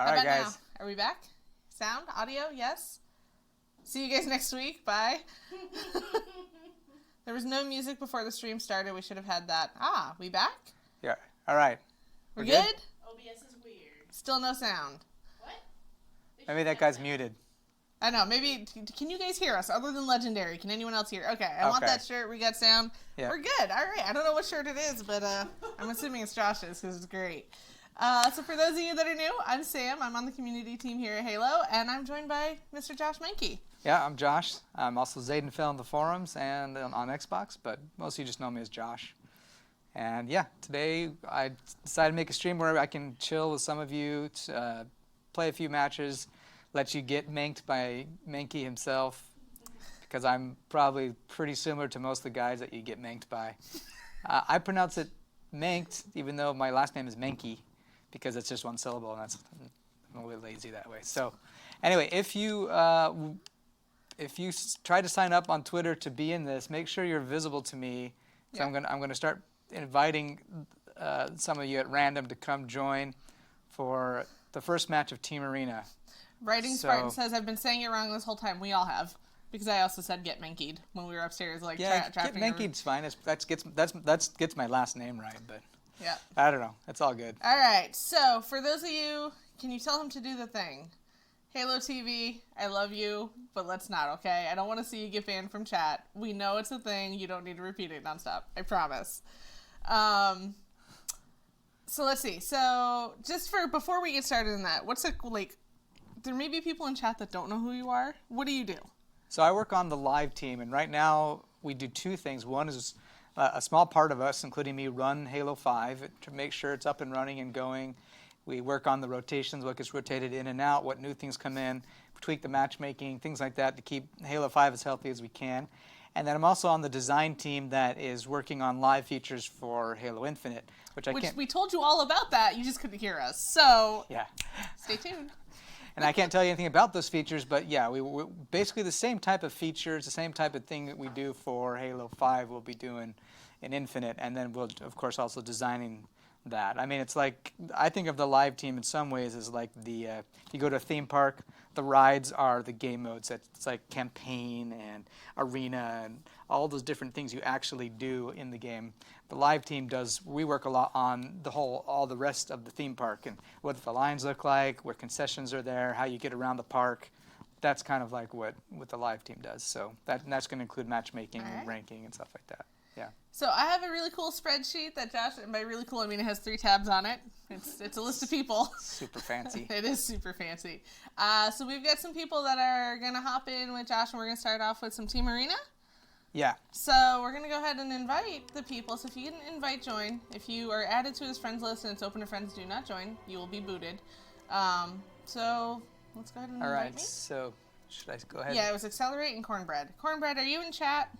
All right, guys. Now? Are we back? Sound? Audio? Yes? See you guys next week. Bye. There was no music before the stream started. We should have had that. We back? Yeah. All right. We're good? OBS is weird. Still no sound. What? Maybe that guy's muted. I know. Maybe, can you guys hear us other than Legendary? Can anyone else hear? Okay. I want that shirt. We got sound. Yeah. We're good. All right. I don't know what shirt it is, but I'm assuming it's Josh's because it's great. So for those of you that are new, I'm Sam. I'm on the community team here at Halo, and I'm joined by Mr. Josh Menke. Yeah, I'm Josh. I'm also Zayden on the forums and on Xbox, but most of you just know me as Josh. And yeah, today I decided to make a stream where I can chill with some of you, play a few matches, let you get menked by Menke himself, because I'm probably pretty similar to most of the guys that you get menked by. I pronounce it menked, even though my last name is Menke, because it's just one syllable, and I'm a little lazy that way. So anyway, if you try to sign up on Twitter to be in this, make sure you're visible to me. So yeah. I'm gonna start inviting some of you at random to come join for the first match of Team Arena. Writing Spartan says, I've been saying it wrong this whole time. We all have. Because I also said get Menked when we were upstairs. Like, get Menked's fine. That gets my last name right, but yeah. I don't know. It's all good. All right. So for those of you, can you tell him to do the thing? Halo TV, I love you, but let's not, okay? I don't want to see you get banned from chat. We know it's a thing. You don't need to repeat it nonstop. I promise. So let's see. So just before we get started in that, there may be people in chat that don't know who you are. What do you do? So I work on the live team, and right now we do two things. One is a small part of us, including me, run Halo 5 to make sure it's up and running and going. We work on the rotations, what gets rotated in and out, what new things come in, tweak the matchmaking, things like that to keep Halo 5 as healthy as we can. And then I'm also on the design team that is working on live features for Halo Infinite, which we told you all about that. You just couldn't hear us. So yeah, stay tuned. And I can't tell you anything about those features, but yeah, we're basically the same type of features, the same type of thing that we do for Halo 5 we'll be doing in Infinite, and then we'll, of course, also designing that. I mean, it's like, I think of the live team in some ways as like if you go to a theme park, the rides are the game modes. It's like campaign and arena and all those different things you actually do in the game. The live team we work a lot on all the rest of the theme park and what the lines look like, where concessions are there, how you get around the park. That's kind of like what the live team does. So that's going to include matchmaking, and ranking, and stuff like that. Yeah. So I have a really cool spreadsheet that Josh, and by really cool I mean it has 3 tabs on it. It's a list of people. Super fancy. It is super fancy. So we've got some people that are going to hop in with Josh, and we're going to start off with some Team Arena. Yeah. So we're going to go ahead and invite the people. So if you can invite join, if you are added to his friends list and it's open to friends do not join, you will be booted. So let's go ahead and invite me. All right, so should I go ahead? Yeah, it was Accelerate and Cornbread. Cornbread, are you in chat?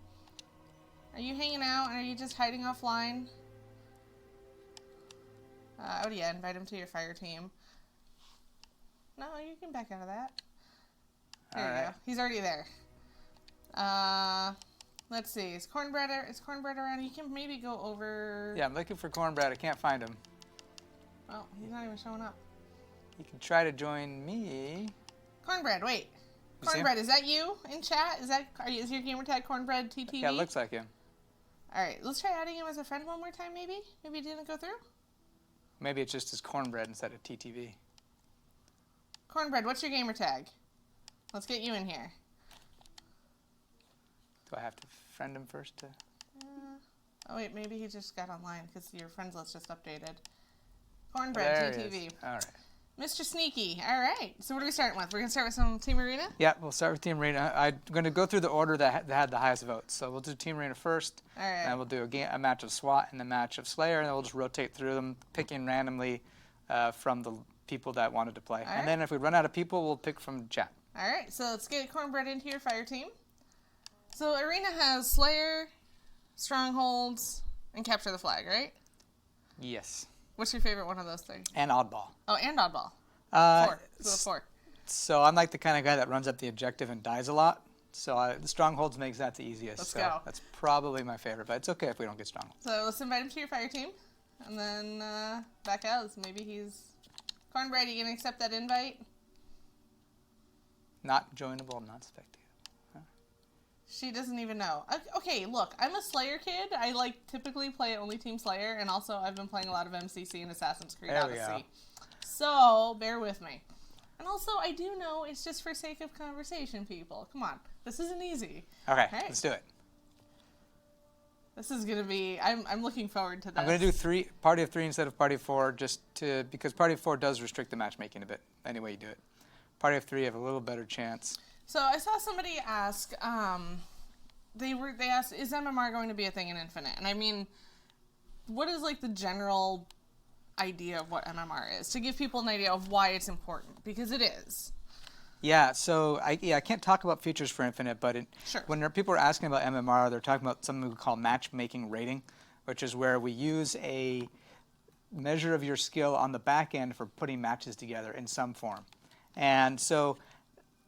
Are you hanging out, and are you just hiding offline? Yeah, invite him to your fire team. No, you can back out of that. There you go. He's already there. Let's see. Is Cornbread around? You can maybe go over... Yeah, I'm looking for Cornbread. I can't find him. Well, he's not even showing up. You can try to join me. Cornbread, wait. Cornbread, is that you in chat? Is your gamer tag Cornbread TTV? Yeah, it looks like him. All right, let's try adding him as a friend one more time, maybe? Maybe it didn't go through? Maybe it's just his Cornbread instead of TTV. Cornbread, what's your gamer tag? Let's get you in here. Do I have to friend him first? Oh, wait, maybe he just got online because your friends list just updated. Cornbread TTV. All right. Mr. Sneaky. All right. So what are we starting with? We're going to start with some Team Arena? Yeah, we'll start with Team Arena. I'm going to go through the order that had the highest votes. So we'll do Team Arena first. All right. And we'll do a match of SWAT and a match of Slayer, and then we'll just rotate through them, picking randomly from the people that wanted to play. And then if we run out of people, we'll pick from chat. All right. So let's get Cornbread into your fire team. So Arena has Slayer, Strongholds, and Capture the Flag, right? Yes. What's your favorite one of those things? And Oddball. Oh, and Oddball. 4. So 4. So I'm like the kind of guy that runs up the objective and dies a lot. So the Strongholds makes that the easiest. Let's go. That's probably my favorite, but it's okay if we don't get Strongholds. So let's invite him to your fire team, and then back out. Maybe he's Cornbread, you gonna accept that invite? Not joinable, not spectatable. She doesn't even know. Okay, look, I'm a Slayer kid. I typically play only Team Slayer, and also I've been playing a lot of MCC and Assassin's Creed There we Odyssey. go. So bear with me. And also, I do know it's just for sake of conversation, people. Come on, this isn't easy. Okay, Right. let's do it. This is gonna be. I'm looking forward to this. I'm going to do party of 3 instead of party of 4, because party of 4 does restrict the matchmaking a bit. Any way you do it. Party of 3 have a little better chance. So I saw somebody ask. They asked, is MMR going to be a thing in Infinite? And I mean, what is the general idea of what MMR is, to give people an idea of why it's important, because it is. Yeah, so I can't talk about features for Infinite, but Sure. when people are asking about MMR, they're talking about something we call matchmaking rating, which is where we use a measure of your skill on the back end for putting matches together in some form. And so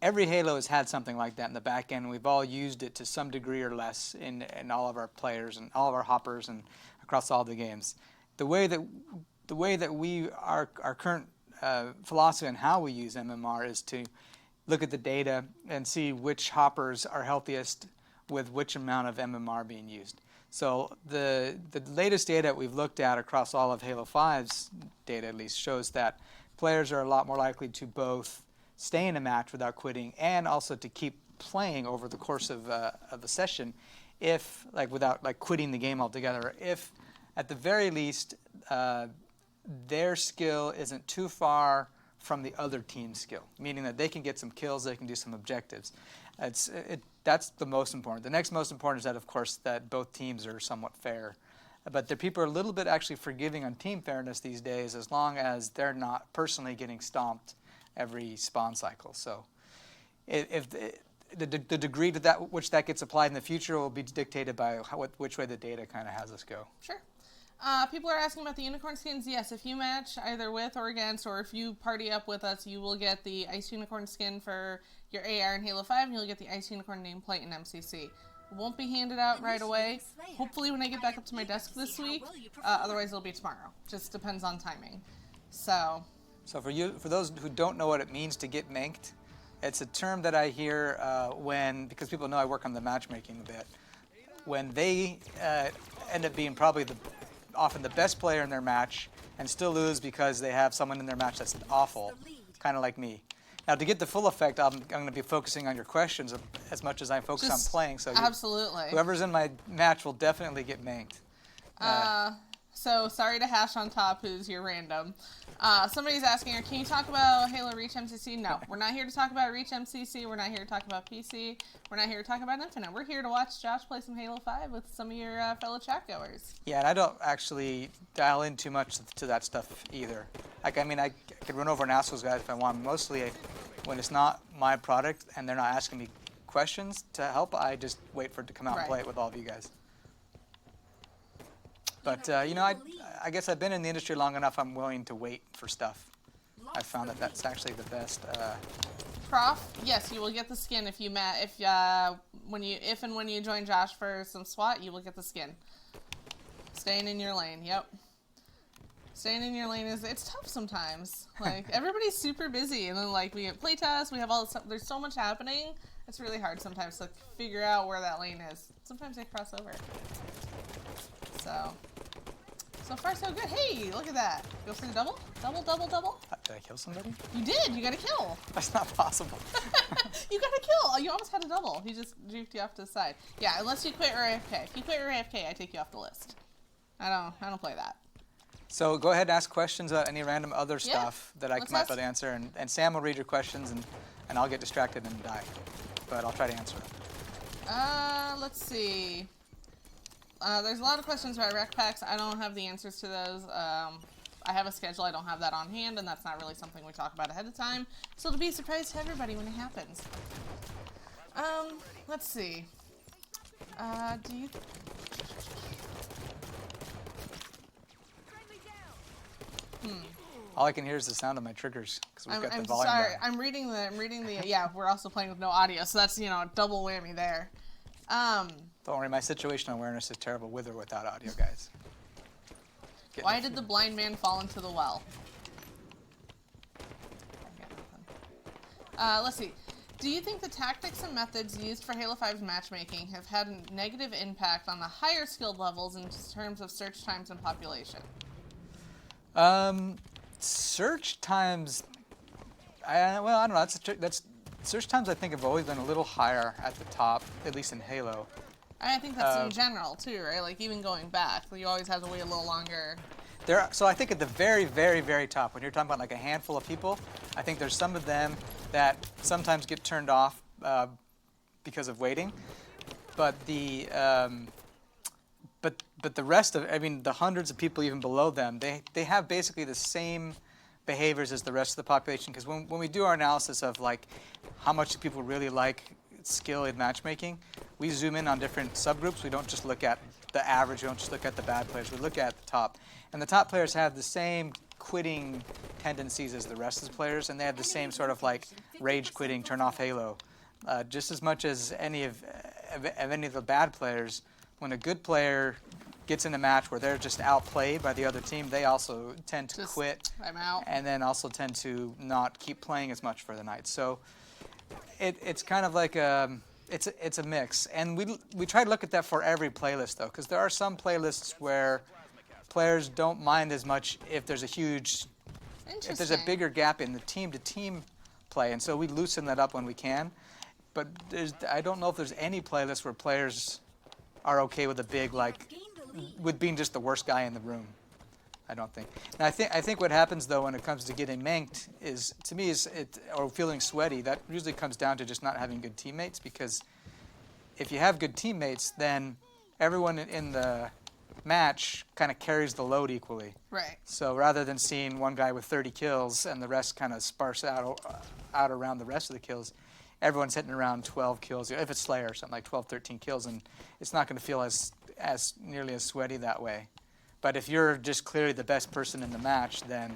every Halo has had something like that in the back end. We've all used it to some degree or less in all of our players and all of our hoppers and across all the games. The way that our current philosophy on how we use MMR is to look at the data and see which hoppers are healthiest with which amount of MMR being used. So the latest data we've looked at across all of Halo 5's data at least shows that players are a lot more likely to both stay in a match without quitting and also to keep playing over the course of a session if without quitting the game altogether, if at the very least their skill isn't too far from the other team's skill, meaning that they can get some kills, they can do some objectives. That's the most important. The next most important is that, of course, that both teams are somewhat fair. But the people are a little bit actually forgiving on team fairness these days, as long as they're not personally getting stomped every spawn cycle. So if the degree to which that gets applied in the future will be dictated by which way the data kind of has us go. Sure. People are asking about the unicorn skins. Yes, if you match either with or against, or if you party up with us, you will get the Ice Unicorn skin for your AR in Halo 5, and you'll get the Ice Unicorn nameplate in MCC. It won't be handed out right away. Hopefully when I get back up to my desk this week. Otherwise it'll be tomorrow. Just depends on timing. So for those who don't know what it means to get menked, it's a term that I hear because people know I work on the matchmaking a bit. When they end up being probably often the best player in their match and still lose because they have someone in their match that's awful, kind of like me. Now, to get the full effect, I'm going to be focusing on your questions as much as I focus on playing. So absolutely. Whoever's in my match will definitely get menked. So sorry to Hash on top, who's your random. Somebody's asking, can you talk about Halo Reach MCC? No, we're not here to talk about Reach MCC. We're not here to talk about PC. We're not here to talk about Infinite. We're here to watch Josh play some Halo 5 with some of your fellow chat goers. Yeah, and I don't actually dial in too much to that stuff either. I could run over and ask those guys if I want. Mostly, when it's not my product and they're not asking me questions to help, I just wait for it to come out and play it with all of you guys. But, I guess I've been in the industry long enough, I'm willing to wait for stuff. I found that that's actually the best. Prof, yes, you will get the skin if and when you join Josh for some SWAT, you will get the skin. Staying in your lane, yep. Staying in your lane it's tough sometimes. Everybody's super busy, and then we have playtests, we have all this stuff. There's so much happening. It's really hard sometimes to figure out where that lane is. Sometimes they cross over. So far so good. Hey, look at that. Go for the double? Double, double, double? Did I kill somebody? You did. You got a kill. That's not possible. You got a kill. You almost had a double. He just juked you off to the side. Yeah, unless you quit or AFK. If you quit or AFK, I take you off the list. I don't play that. So go ahead and ask questions about any random other stuff that I might be able to answer. And Sam will read your questions, and I'll get distracted and die. But I'll try to answer them. Let's see. There's a lot of questions about rec packs. I don't have the answers to those. I have a schedule. I don't have that on hand, and that's not really something we talk about ahead of time. So it'll be a surprise to everybody when it happens. Let's see. Do you... All I can hear is the sound of my triggers because we've got the volume sorry. down. I'm reading the. Yeah, we're also playing with no audio, so that's double whammy there. Don't worry, my situational awareness is terrible with or without audio, guys. Why did the blind man fall into the well? Let's see. Do you think the tactics and methods used for Halo 5's matchmaking have had a negative impact on the higher skilled levels in terms of search times and population? Search times. I don't know. That's search times. I think have always been a little higher at the top, at least in Halo. I think that's in general too, right? Like even going back, you always have to wait a little longer. So I think at the very, very, very top, when you're talking about like a handful of people, I think there's some of them that sometimes get turned off because of waiting, but the rest of, I mean, the hundreds of people even below them, they have basically the same behaviors as the rest of the population. Because when we do our analysis of like how much do people really like skill in matchmaking, we zoom in on different subgroups. We don't just look at the average. We don't just look at the bad players. We look at the top. And the top players have the same quitting tendencies as the rest of the players, and they have the same sort of like rage quitting, turn off Halo. Just as much as any of the bad players, when a good player gets in a match where they're just outplayed by the other team, they also tend to quit. I'm out. And then also tend to not keep playing as much for the night. So it's kind of like it's a mix, and we try to look at that for every playlist though, because there are some playlists where players don't mind as much if there's a bigger gap in the team-to-team play, and so we loosen that up when we can. But I don't know if there's any playlist where players are okay with a big with being just the worst guy in the room. I don't think. And I think what happens though when it comes to getting menked is, to me, or feeling sweaty. That usually comes down to just not having good teammates. Because if you have good teammates, then everyone in the match kind of carries the load equally. Right. So rather than seeing one guy with 30 kills and the rest kind of sparse out around the rest of the kills, everyone's hitting around 12 kills. If it's Slayer or something like 12, 13 kills, and it's not going to feel as nearly as sweaty that way. But if you're just clearly the best person in the match, then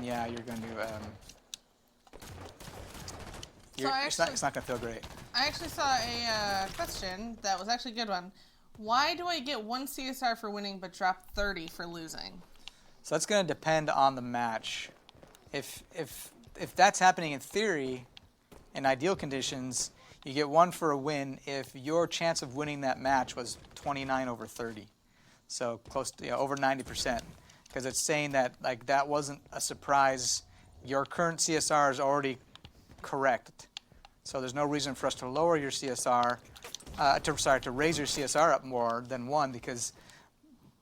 yeah, you're going to. It's not going to feel great. I actually saw a question that was actually a good one. Why do I get 1 CSR for winning but drop 30 for losing? So that's going to depend on the match. If that's happening in theory, in ideal conditions, you get 1 for a win if your chance of winning that match was 29 over 30. So close to over 90%, because it's saying that like that wasn't a surprise. Your current CSR is already correct, so there's no reason for us to lower your CSR. To raise your CSR up more than 1, because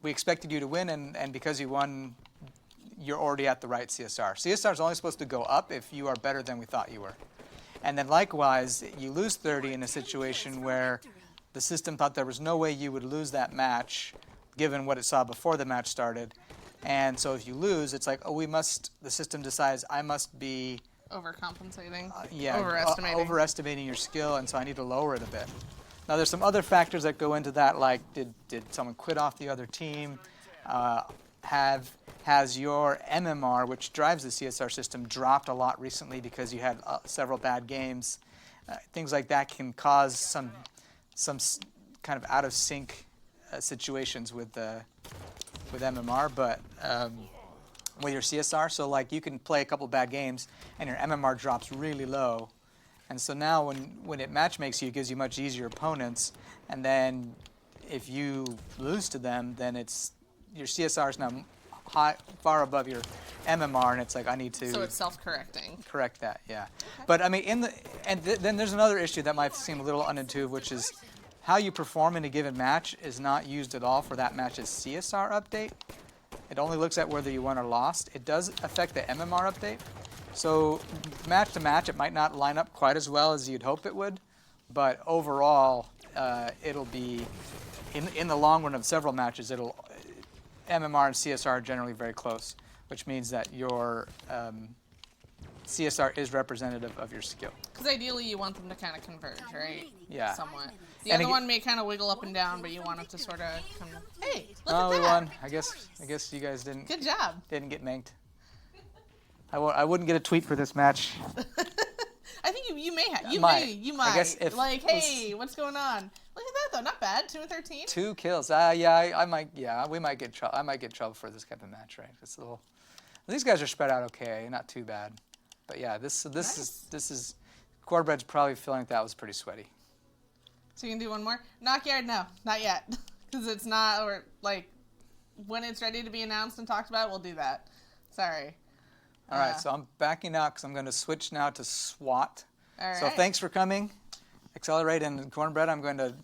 we expected you to win, and because you won, you're already at the right CSR. CSR is only supposed to go up if you are better than we thought you were. And then likewise, you lose 30 in a situation where the system thought there was no way you would lose that match, given what it saw before the match started. And so if you lose, it's like, the system decides I must be overcompensating, overestimating your skill, and so I need to lower it a bit. Now there's some other factors that go into that, like did someone quit off the other team? Has your MMR, which drives the CSR system, dropped a lot recently because you had several bad games? Things like that can cause some kind of out of sync situations with MMR, but with your CSR. So like you can play a couple bad games and your MMR drops really low. And so now when it matchmakes you, it gives you much easier opponents. And then if you lose to them, then your CSR is now far above your MMR, and it's like I need to. So it's self-correcting. Correct that, yeah. Okay. But I mean, then there's another issue that might seem a little unintuitive, which is how you perform in a given match is not used at all for that match's CSR update. It only looks at whether you won or lost. It does affect the MMR update. So match to match, it might not line up quite as well as you'd hope it would, but overall, it'll be in the long run of several matches. MMR and CSR are generally very close, which means that your CSR is representative of your skill. Because ideally, you want them to kind of converge, right? Yeah. Somewhat. The other one may kind of wiggle up and down, but you want it to sort of come. Hey, look Oh, at we that! won. I guess you guys didn't. Good job. Didn't get menked. I wouldn't get a tweet for this match. I think you may have. You Might. might. I guess if like, hey, what's going on? Look at that though. Not bad. 2 and 13. 2 kills. Yeah, I might. Yeah, we might get trouble. I might get trouble for this type of match, right? It's a little. These guys are spread out okay, not too bad. But yeah, this is Cornbread's probably feeling that was pretty sweaty. So you can do one more? Knockyard, no, not yet. Because it's not, or like, when it's ready to be announced and talked about, we'll do that. Sorry. All right, so I'm backing out because I'm going to switch now to SWAT. All So right. thanks for coming. Accelerate and Cornbread, I'm going to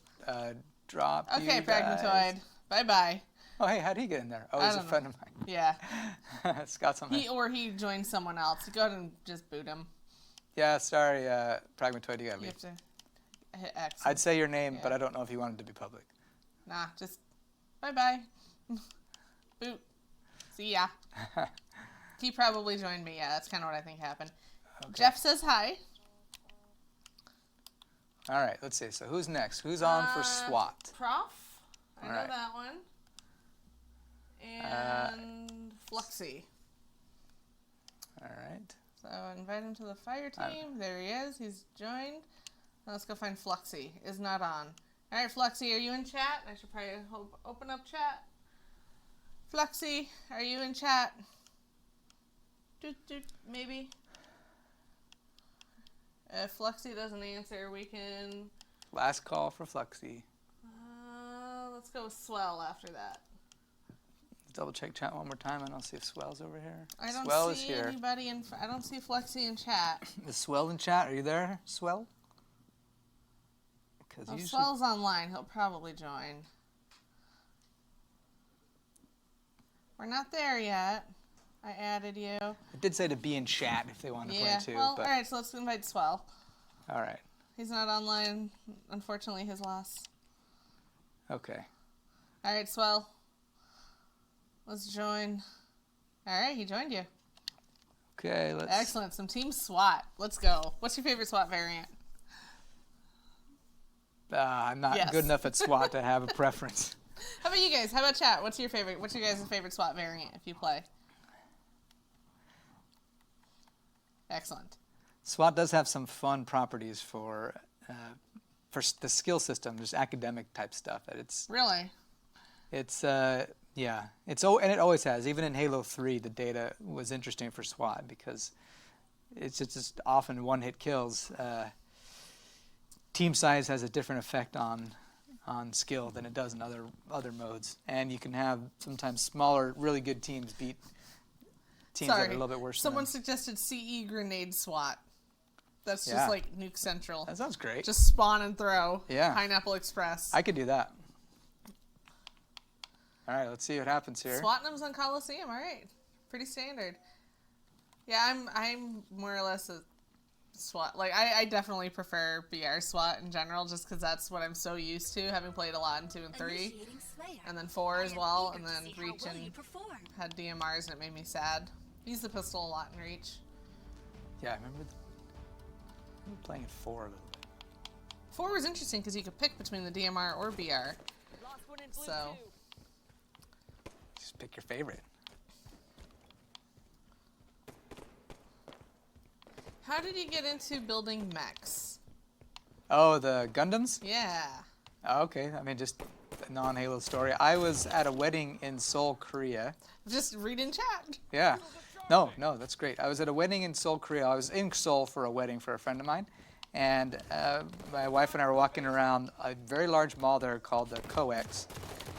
drop you Okay, guys. Pragmatoid. Bye-bye. Oh, hey, how'd he get in there? Oh, I he's a don't know. friend of mine. Yeah. Scott's on my... He joined someone else. Go ahead and just boot him. Yeah, sorry, Pragmatoid, you got to You leave. have to hit X. I'd say your name, but Yeah. I don't know if you wanted to be public. Nah, just bye-bye. Boot. See ya. He probably joined me. Yeah, that's kind of what I think happened. Okay. Jeff says hi. All right, let's see. So who's next? Who's on for SWAT? Prof. I All know right. that one. And Fluxy. All right. So invite him to the fire team. There he is. He's joined. Now let's go find Fluxy. Is not on. All right, Fluxy, are you in chat? I should probably open up chat. Fluxy, are you in chat? Maybe. If Fluxy doesn't answer, we can... Last call for Fluxy. Let's go with Swell after that. Double check chat one more time. I don't see if Swell's over here. I don't Swell is see here. anybody in... I don't see Fluxy in chat. Is Swell in chat? Are you there, Swell? Because If Swell's online, he'll probably join. We're not there yet. I added you. I did say to be in chat if they want to play too. Well, but all right, so let's invite Swell. all right. He's not online. Unfortunately, his loss. Okay. All right, Swell. Let's join. All right, he joined you. Okay, let's... Excellent. Some team SWAT. Let's go. What's your favorite SWAT variant? I'm not Yes. good enough at SWAT to have a preference. How about you guys? How about chat? What's your favorite? What's your guys' favorite SWAT variant if you play? Excellent. SWAT does have some fun properties for the skill system, just academic type stuff. Really? Yeah, and it always has. Even in Halo 3, the data was interesting for SWAT because it's just often one-hit kills. Team size has a different effect on skill than it does in other modes, and you can have sometimes smaller, really good teams beat teams that are a little bit worse. Someone than them. suggested CE grenade SWAT. That's just Yeah. like Nuke Central. That sounds great. Just spawn and throw. Yeah. Pineapple Express. I could do that. All right, let's see what happens here. SWATnums on Coliseum. All right, pretty standard. Yeah, I'm more or less a SWAT. Like I definitely prefer BR SWAT in general, just because that's what I'm so used to, having played a lot in 2 and 3, and then 4 as well, and then Reach and had DMRs, and it made me sad. Use the pistol a lot in Reach. Yeah, I remember playing at 4 a little bit. 4 was interesting because you could pick between the DMR or BR. So Just pick your favorite. how did you get into building mechs? Oh, the Gundams? Yeah. Oh, okay, I mean, just a non-Halo story. I was at a wedding in Seoul, Korea. Just read in chat. Yeah. No, that's great. I was at a wedding in Seoul, Korea. I was in Seoul for a wedding for a friend of mine. And my wife and I were walking around a very large mall there called the COEX.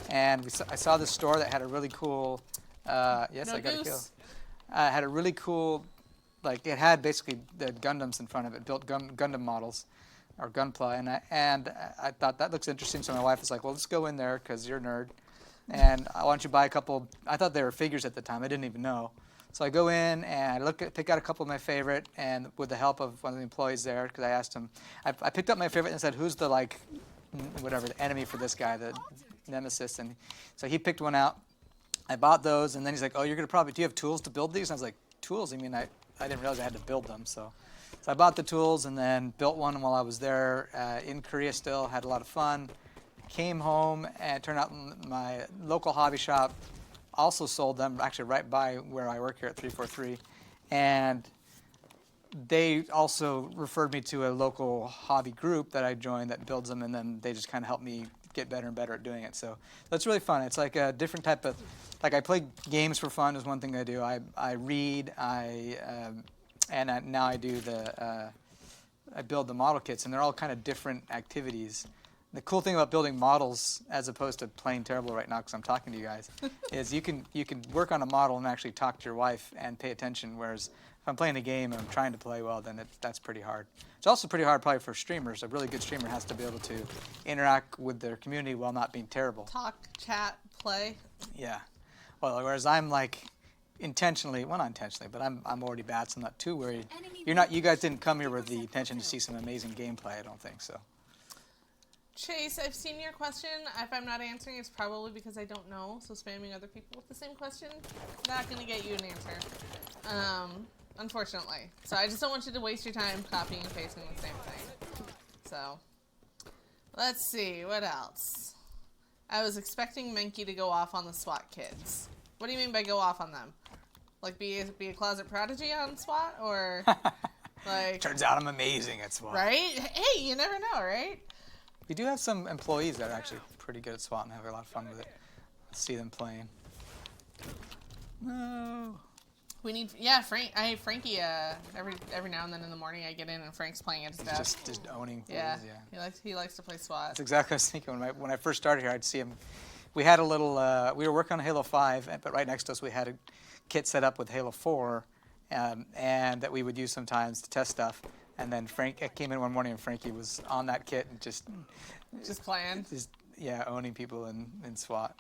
And I saw this store that had a really cool, yes, No I got a goose. kill. Had a really cool, like it had basically the Gundams in front of it, built Gundam models or Gunpla. And I thought that looks interesting. So my wife was like, well, let's go in there because you're a nerd. And I want you to buy a couple, I thought they were figures at the time. I didn't even know. So I go in and pick out a couple of my favorite, and with the help of one of the employees there, because I asked him, I picked up my favorite and said, who's the the enemy for this guy, the nemesis, and so he picked one out. I bought those, and then he's like, oh, do you have tools to build these? And I was like, tools? I mean, I didn't realize I had to build them, so I bought the tools and then built one while I was there in Korea still, had a lot of fun. Came home, and it turned out my local hobby shop also sold them, actually right by where I work here at 343, and they also referred me to a local hobby group that I joined that builds them, and then they just kind of helped me get better and better at doing it. So that's really fun. It's like a different type of, like I play games for fun is one thing I do. I read, now I do I build the model kits, and they're all kind of different activities. The cool thing about building models, as opposed to playing terrible right now because I'm talking to you guys, is you can work on a model and actually talk to your wife and pay attention. Whereas if I'm playing a game and I'm trying to play well, then that's pretty hard. It's also pretty hard probably for streamers. A really good streamer has to be able to interact with their community while not being terrible. Talk, chat, play. Yeah. Well, whereas I'm like intentionally, well, not intentionally, but I'm already bad, so I'm not too worried. You guys didn't come here with the intention to see some amazing gameplay, I don't think so. Chase, I've seen your question. If I'm not answering, it's probably because I don't know. So spamming other people with the same question, not going to get you an answer, unfortunately. So I just don't want you to waste your time copying and pasting the same thing. So let's see, what else? I was expecting Menke to go off on the SWAT kids. What do you mean by go off on them? Like be a closet prodigy on SWAT, or like? Turns out I'm amazing at SWAT. Right? Hey, you never know, right? We do have some employees that are actually pretty good at SWAT and have a lot of fun with it. See them playing. No. We need, Frank. I have Frankie. Every now and then in the morning, I get in and Frank's playing at his desk. Just owning. Yeah. Plays, yeah. He likes to play SWAT. That's exactly what I was thinking when I first started here. I'd see him. We had a little. We were working on Halo 5, but right next to us we had a kit set up with Halo 4, and that we would use sometimes to test stuff. And then Frank came in one morning, and Frankie was on that kit and just playing. Owning people in SWAT.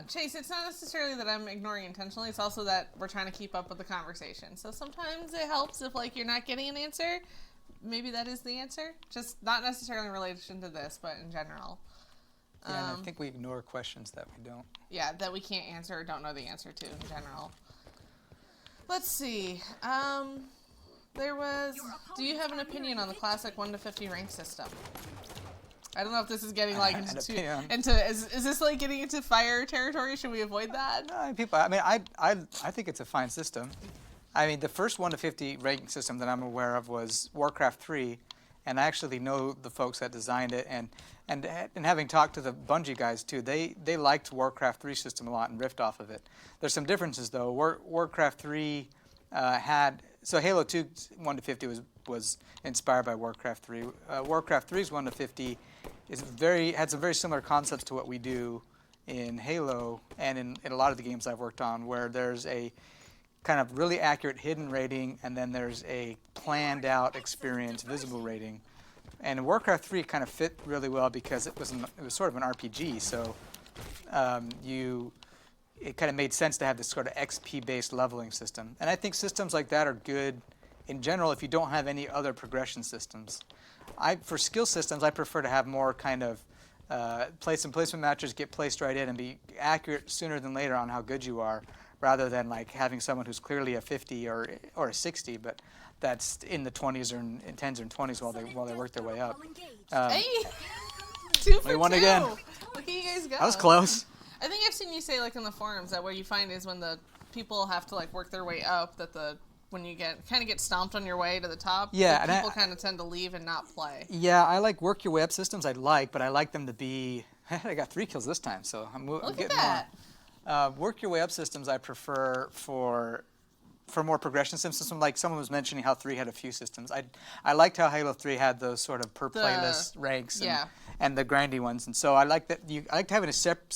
Chase, it's not necessarily that I'm ignoring intentionally. It's also that we're trying to keep up with the conversation. So sometimes it helps if like you're not getting an answer. Maybe that is the answer. Just not necessarily in relation to this, but in general. Yeah, and I think we ignore questions that we don't. Yeah, that we can't answer or don't know the answer to in general. Let's see. Do you have an opinion on the classic 1 to 50 rank system? I don't know if this is getting like is this like getting into fire territory? Should we avoid that? No, I think it's a fine system. I mean, the first 1 to 50 ranking system that I'm aware of was Warcraft 3, and I actually know the folks that designed it, and having talked to the Bungie guys too, they liked Warcraft 3 system a lot and riffed off of it. There's some differences though. Warcraft 3 so Halo 2 1 to 50 was inspired by Warcraft 3. Warcraft 3's 1 to 50 had some very similar concepts to what we do in Halo and in a lot of the games I've worked on, where there's a kind of really accurate hidden rating, and then there's a planned out experience visible rating. And Warcraft 3 kind of fit really well because it was sort of an RPG, so it kind of made sense to have this sort of XP-based leveling system. And I think systems like that are good in general if you don't have any other progression systems. For skill systems, I prefer to have more kind of placement matches get placed right in and be accurate sooner than later on how good you are, rather than like having someone who's clearly a 50 or a 60, but that's in the 20s or in 10s or 20s while they work their way up. Hey, 2 for 2. Won again. Look at you guys go. That was close. I think I've seen you say like in the forums that what you find is when the people have to like work their way up, that when you get stomped on your way to the top, yeah, people kind of tend to leave and not play. Yeah, I like work your way up systems. But I like them to be. I got 3 kills this time, so I'm getting more. Work your way up systems I prefer for more progression systems. Like someone was mentioning how 3 had a few systems. I liked how Halo 3 had those sort of per playlist ranks and the grindy ones. And so I like that. I like having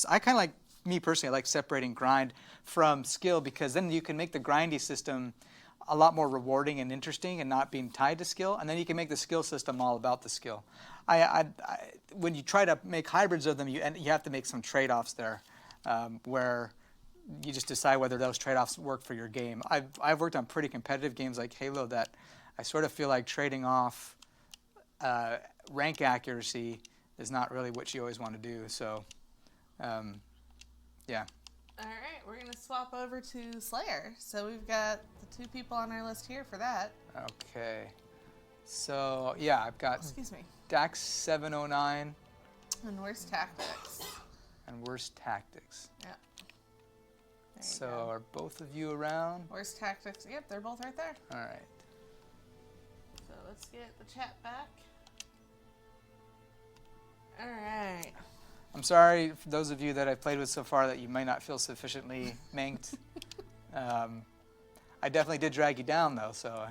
I kind of like, me personally, I like separating grind from skill, because then you can make the grindy system a lot more rewarding and interesting and not being tied to skill. And then you can make the skill system all about the skill. When you try to make hybrids of them, you have to make some trade-offs there, where you just decide whether those trade-offs work for your game. I've worked on pretty competitive games like Halo that I sort of feel like trading off rank accuracy is not really what you always want to do. So, yeah. All right, we're going to swap over to Slayer. So we've got the 2 people on our list here for that. Okay. So, yeah, I've got Dax 709. And Worst Tactics. And Worst Tactics. Yeah. So are both of you around? Worst Tactics. Yep, they're both right there. All right. So let's get the chat back. All right. I'm sorry for those of you that I've played with so far that you may not feel sufficiently menked. I definitely did drag you down, though, so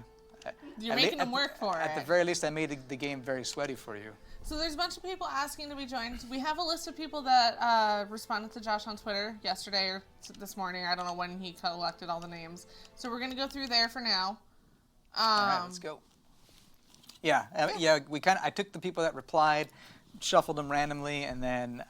You're making them work for it. At the very least, I made the game very sweaty for you. So there's a bunch of people asking to be joined. We have a list of people that responded to Josh on Twitter yesterday or this morning. I don't know when he collected all the names. So we're going to go through there for now. All right, let's go. Yeah, I took the people that replied, shuffled them randomly, and then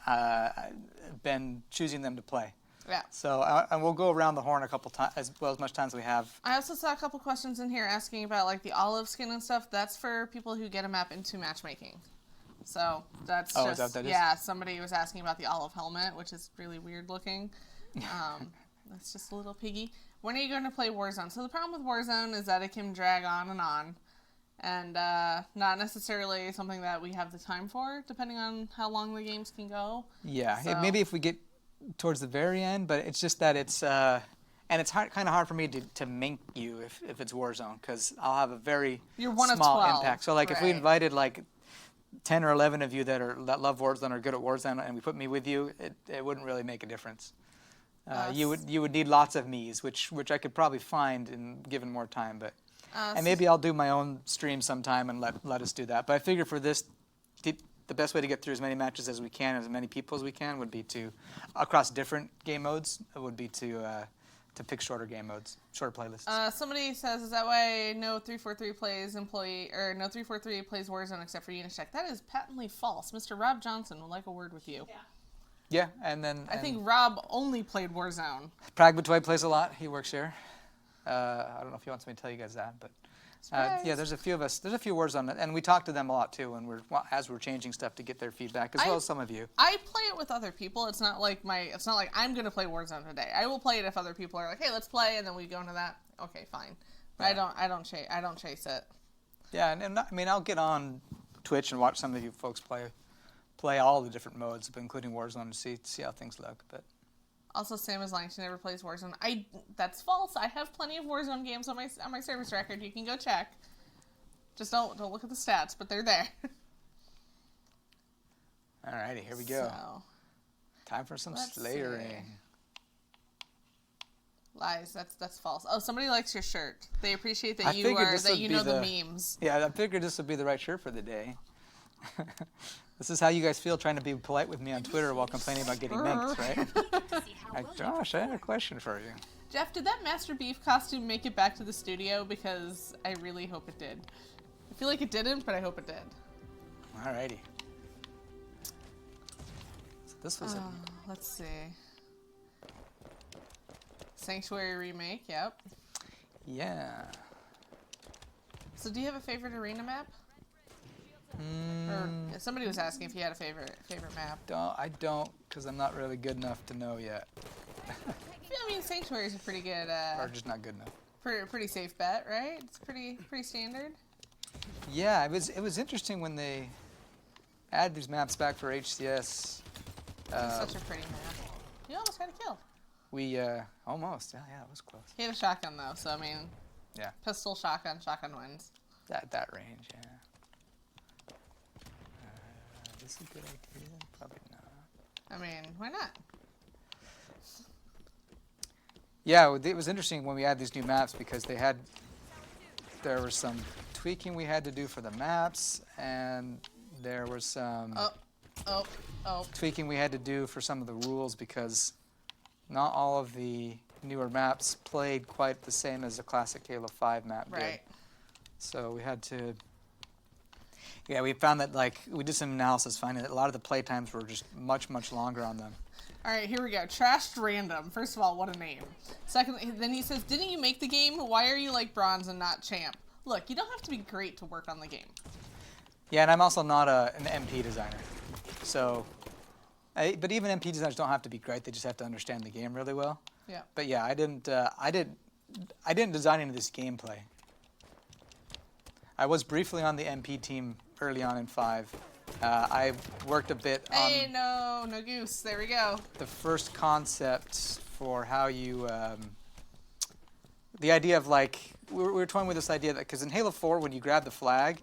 been choosing them to play. Yeah. So and we'll go around the horn a couple times, as much time as we have. I also saw a couple questions in here asking about like the olive skin and stuff. That's for people who get a map into matchmaking. So that's is just that what that is? Yeah. Somebody was asking about the olive helmet, which is really weird looking. That's just a little piggy. When are you going to play Warzone? So the problem with Warzone is that it can drag on, and not necessarily something that we have the time for, depending on how long the games can go. Yeah, So- maybe if we get towards the very end, but it's just that it's and it's kind of hard for me to mink you if it's Warzone, because I'll have a very You're one of small 12, impact. So like if we right. invited like 10 or 11 of you that love Warzone or good at Warzone, and we put me with you, it wouldn't really make a difference. You would need lots of me's, which I could probably find given more time, but and maybe I'll do my own stream sometime and let us do that. But I figure for this, the best way to get through as many matches as we can, as many people as we can, would be to across different game modes. Would be to pick shorter game modes, shorter playlists. Somebody says, is that why no 343 plays no 343 plays Warzone except for Unisec? That is patently false. Mr. Rob Johnson would like a word with you. Yeah. Yeah, and then I think Rob only played Warzone. Pragmatoid plays a lot. He works here. I don't know if he wants me to tell you guys that, but yeah, there's a few of us. There's a few Warzone, and we talk to them a lot too, and as we're changing stuff to get their feedback, as well as some of you. I play it with other people. It's not like I'm gonna play Warzone today. I will play it if other people are like, hey, let's play, and then we go into that. Okay, fine. But Yeah. I don't chase it. Yeah, and I mean, I'll get on Twitch and watch some of you folks play all the different modes, including Warzone, to see how things look. But Also, Sam is lying. She never plays Warzone. That's false. I have plenty of Warzone games on my service record. You can go check. Just don't look at the stats, but they're there. alrighty, here we go. So, Time for some let's slayering. see. Lies. That's false. Oh, somebody likes your shirt. They appreciate that I you figured are this that would you be know the memes. Yeah, I figured this would be the right shirt for the day. This is how you guys feel trying to be polite with me on Twitter while complaining about getting menked, right? Josh, I had a question for you. Jeff, did that Master Beef costume make it back to the studio? Because I really hope it did. I feel like it didn't, but I hope it did. Alrighty. So this was Let's see. Sanctuary remake, yep. yeah. So do you have a favorite arena map? Or somebody was asking if you had a favorite map. I don't, because I'm not really good enough to know yet. I mean, Sanctuary is a pretty good, Or just not good enough. pretty safe bet, right? It's pretty standard. Yeah, it was interesting when they add these maps back for HCS. It's such a pretty map. You almost had a kill. We almost, yeah, it was close. He had a shotgun though, so I mean, Yeah, pistol, shotgun wins. that range, yeah. Is this a good idea? Probably not. I mean, why not? Yeah, it was interesting when we had these new maps because there was some tweaking we had to do for the maps, and there was some Oh. tweaking we had to do for some of the rules because not all of the newer maps played quite the same as the classic Halo 5 map did. Right. So we had to. Yeah, we found that we did some analysis, finding that a lot of the play times were just much longer on them. All right, here we go. Trashed Random. First of all, what a name. Secondly, then he says, didn't you make the game? Why are you like bronze and not champ? Look, you don't have to be great to work on the game. Yeah, and I'm also not an MP designer. So, but even MP designers don't have to be great. They just have to understand the game really well. Yeah. But yeah, I didn't design any of this gameplay. I was briefly on the MP team early on in 5. I worked a bit Hey, on no goose. There we go. the first concept for how you, the idea of we were toying with this idea that, because in Halo 4, when you grab the flag,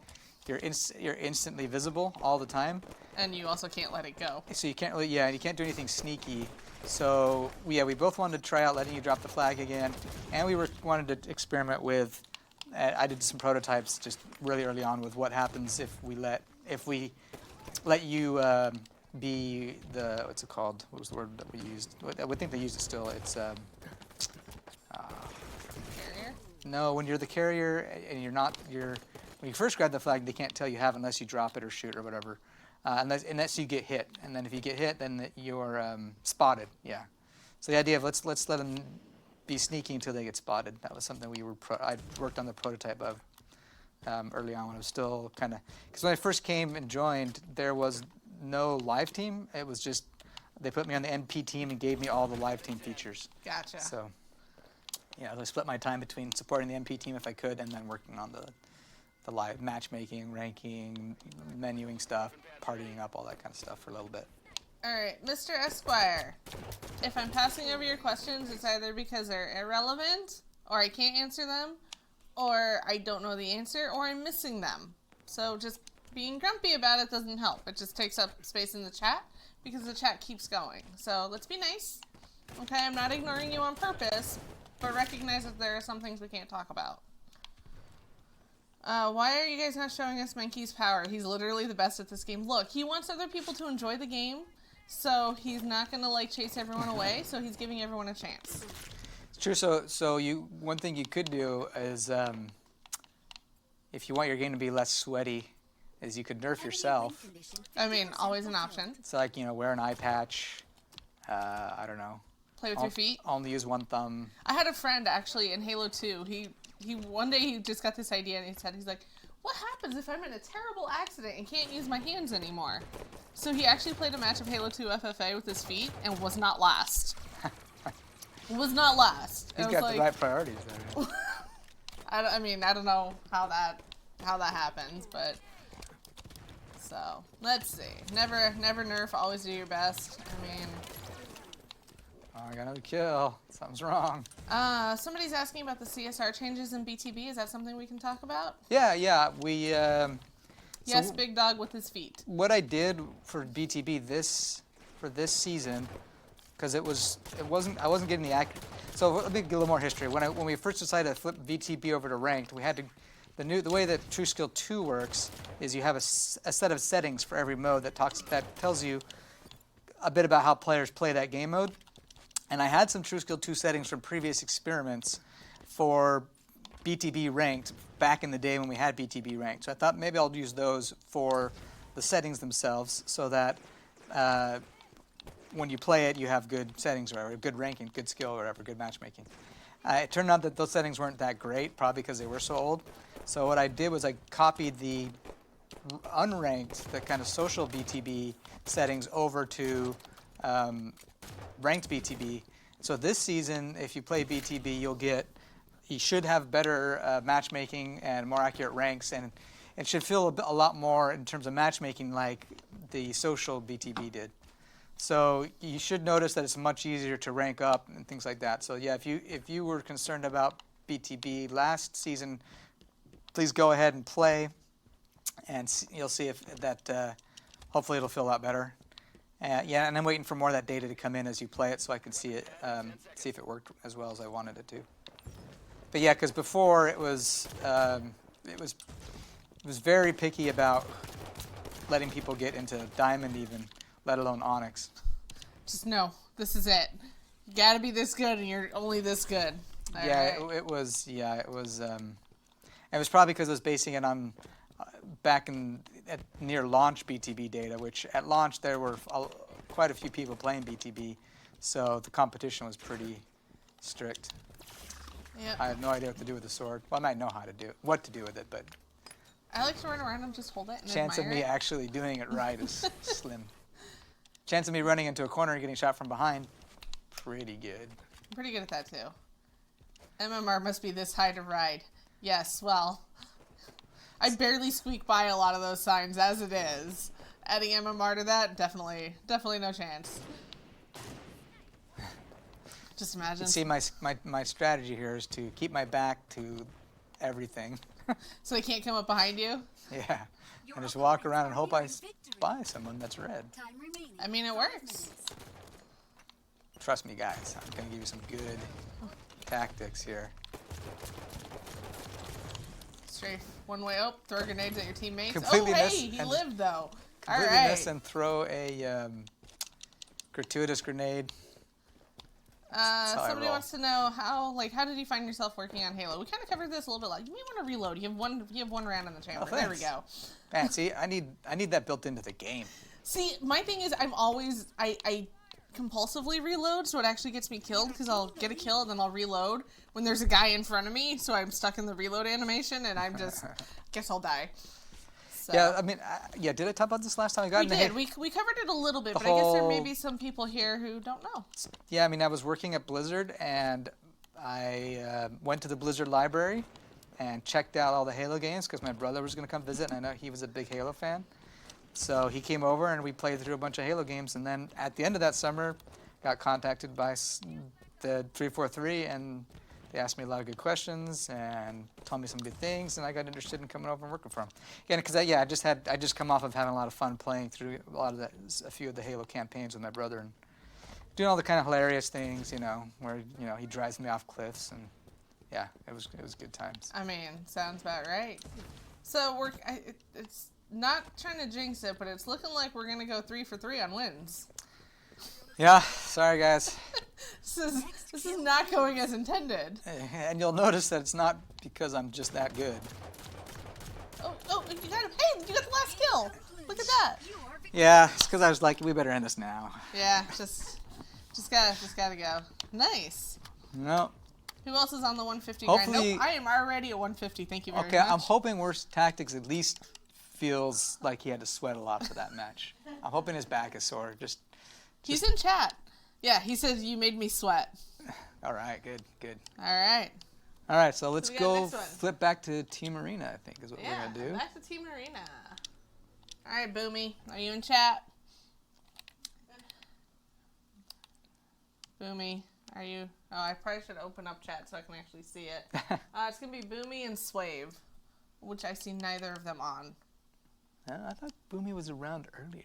you're instantly visible all the time. And you also can't let it go. So you can't really, you can't do anything sneaky. So we both wanted to try out letting you drop the flag again, and we wanted to experiment with I did some prototypes just really early on with what happens if we let you be the, what's it called? What was the word that we used? I would think they use it still. It's Carrier? no, when you're the carrier and when you first grab the flag, they can't tell you have unless you drop it or shoot or whatever, unless you get hit. And then if you get hit, then you're spotted. Yeah. So the idea of let's let them be sneaky until they get spotted. That was something I worked on the prototype of early on when I was still kind of, because when I first came and joined, there was no live team. It was just they put me on the NP team and gave me all the live team features. Gotcha. So yeah, I split my time between supporting the NP team if I could, and then working on the live matchmaking, ranking, menuing stuff, partying up, all that kind of stuff for a little bit. All right, Mr. Esquire, if I'm passing over your questions, it's either because they're irrelevant, or I can't answer them, or I don't know the answer, or I'm missing them. So just being grumpy about it doesn't help. It just takes up space in the chat because the chat keeps going. So let's be nice. Okay, I'm not ignoring you on purpose, but recognize that there are some things we can't talk about. Why are you guys not showing us Menke's power? He's literally the best at this game. Look, he wants other people to enjoy the game, so he's not going to like chase everyone away, so he's giving everyone a chance. It's true. So one thing you could do is, if you want your game to be less sweaty, is you could nerf yourself. I mean, always an option. So like, wear an eye patch. I don't know. Play with your feet. Only use one thumb. I had a friend actually in Halo 2. He one day he just got this idea and he's like, what happens if I'm in a terrible accident and can't use my hands anymore? So he actually played a match of Halo 2 FFA with his feet and was not last. Was not last. He's got the right priorities there. I mean, I don't know how that happens, but so let's see. Never nerf. Always do your best. I mean. Oh, I got another kill. Something's wrong. Somebody's asking about the CSR changes in BTB. Is that something we can talk about? Yeah. We. Yes, Big Dog with his feet. What I did for BTB for this season, because I wasn't getting the accurate. So let me give a little more history. When we first decided to flip BTB over to ranked, we had to. The way that True Skill 2 works is you have a set of settings for every mode that tells you a bit about how players play that game mode. And I had some True Skill 2 settings from previous experiments for BTB ranked back in the day when we had BTB ranked. So I thought maybe I'll use those for the settings themselves so that when you play it, you have good settings or whatever, good ranking, good skill or whatever, good matchmaking. It turned out that those settings weren't that great, probably because they were so old. So what I did was I copied the unranked, the kind of social BTB settings over to ranked BTB. So this season, if you play BTB, you should have better matchmaking and more accurate ranks, and it should feel a lot more in terms of matchmaking like the social BTB did. So you should notice that it's much easier to rank up and things like that. So yeah, if you were concerned about BTB last season, please go ahead and play, and you'll see if that. Hopefully, it'll feel a lot better. Yeah, and I'm waiting for more of that data to come in as you play it, so I can see it, see if it worked as well as I wanted it to. But yeah, because before it was very picky about letting people get into Diamond even, let alone Onyx. Just know, this is it. You gotta be this good, and you're only this good. All yeah, right. it was. Yeah, it was. It was probably because I was basing it on back at near launch BTB data, which at launch there were quite a few people playing BTB, so the competition was pretty strict. Yep. I had no idea what to do with the sword. Well, I might know what to do with it, but I like to run around and just hold it and chance of admire me it. actually doing it right is slim. Chance of me running into a corner and getting shot from behind, pretty good. I'm pretty good at that too. MMR must be this high to ride. Yes, well, I barely squeak by a lot of those signs as it is. Adding MMR to that, definitely no chance. Just imagine. You see, my strategy here is to keep my back to everything. So they can't come up behind you? Yeah, and just walk around and hope I spy someone that's red. I mean, it works. Trust me, guys. I'm gonna give you some good tactics here. Strafe. One way up. Throw grenades at your teammates. Completely oh, hey, miss he and- lived though. Completely All right. miss and throw a gratuitous grenade. how I Somebody roll. wants to know how did you find yourself working on Halo? We kind of covered this a little bit. Like, you may want to reload. You have one round in the chamber. Oh, There we thanks. go. Man, see, I need that built into the game. See, my thing is, I compulsively reload, so it actually gets me killed because I'll get a kill and then I'll reload when there's a guy in front of me. So I'm stuck in the reload animation and I'm just guess I'll die. So. Yeah, I mean, did I talk about this last time? I got We in the did. hit- We covered it a little bit, the but I guess there may whole- be some people here who don't know. Yeah, I mean, I was working at Blizzard, and I went to the Blizzard library and checked out all the Halo games because my brother was going to come visit, and I know he was a big Halo fan. So he came over, and we played through a bunch of Halo games, and then at the end of that summer, got contacted by the 343, and they asked me a lot of good questions and told me some good things, and I got interested in coming over and working for them. Yeah, because I just come off of having a lot of fun playing through a few of the Halo campaigns with my brother and doing all the kind of hilarious things, where he drives me off cliffs, and yeah, it was good times. I mean, sounds about right. So it's not trying to jinx it, but it's looking like we're gonna go 3 for 3 on wins. Yeah, sorry guys. This is not going as intended. And you'll notice that it's not because I'm just that good. Oh, you got him. Hey, you got the last kill. Look at that. Yeah, it's because I was like, we better end this now. Yeah, just gotta go. Nice. No. Who else is on the 150 Hopefully- grind? Nope, I am already at 150. Thank you very Okay, much. I'm hoping Worst Tactics at least feels like he had to sweat a lot for that match. I'm hoping his back is sore. He's in chat. Yeah, he says you made me sweat. All right, good. All right. All right, so let's we got go next one? flip back to Team Arena, I think is what Yeah, we're going to do. back to Team Arena. All right, Boomy, are you in chat? Boomy, are you? Oh, I probably should open up chat so I can actually see it. It's going to be Boomy and Swave, which I see neither of them on. I thought Boomy was around earlier.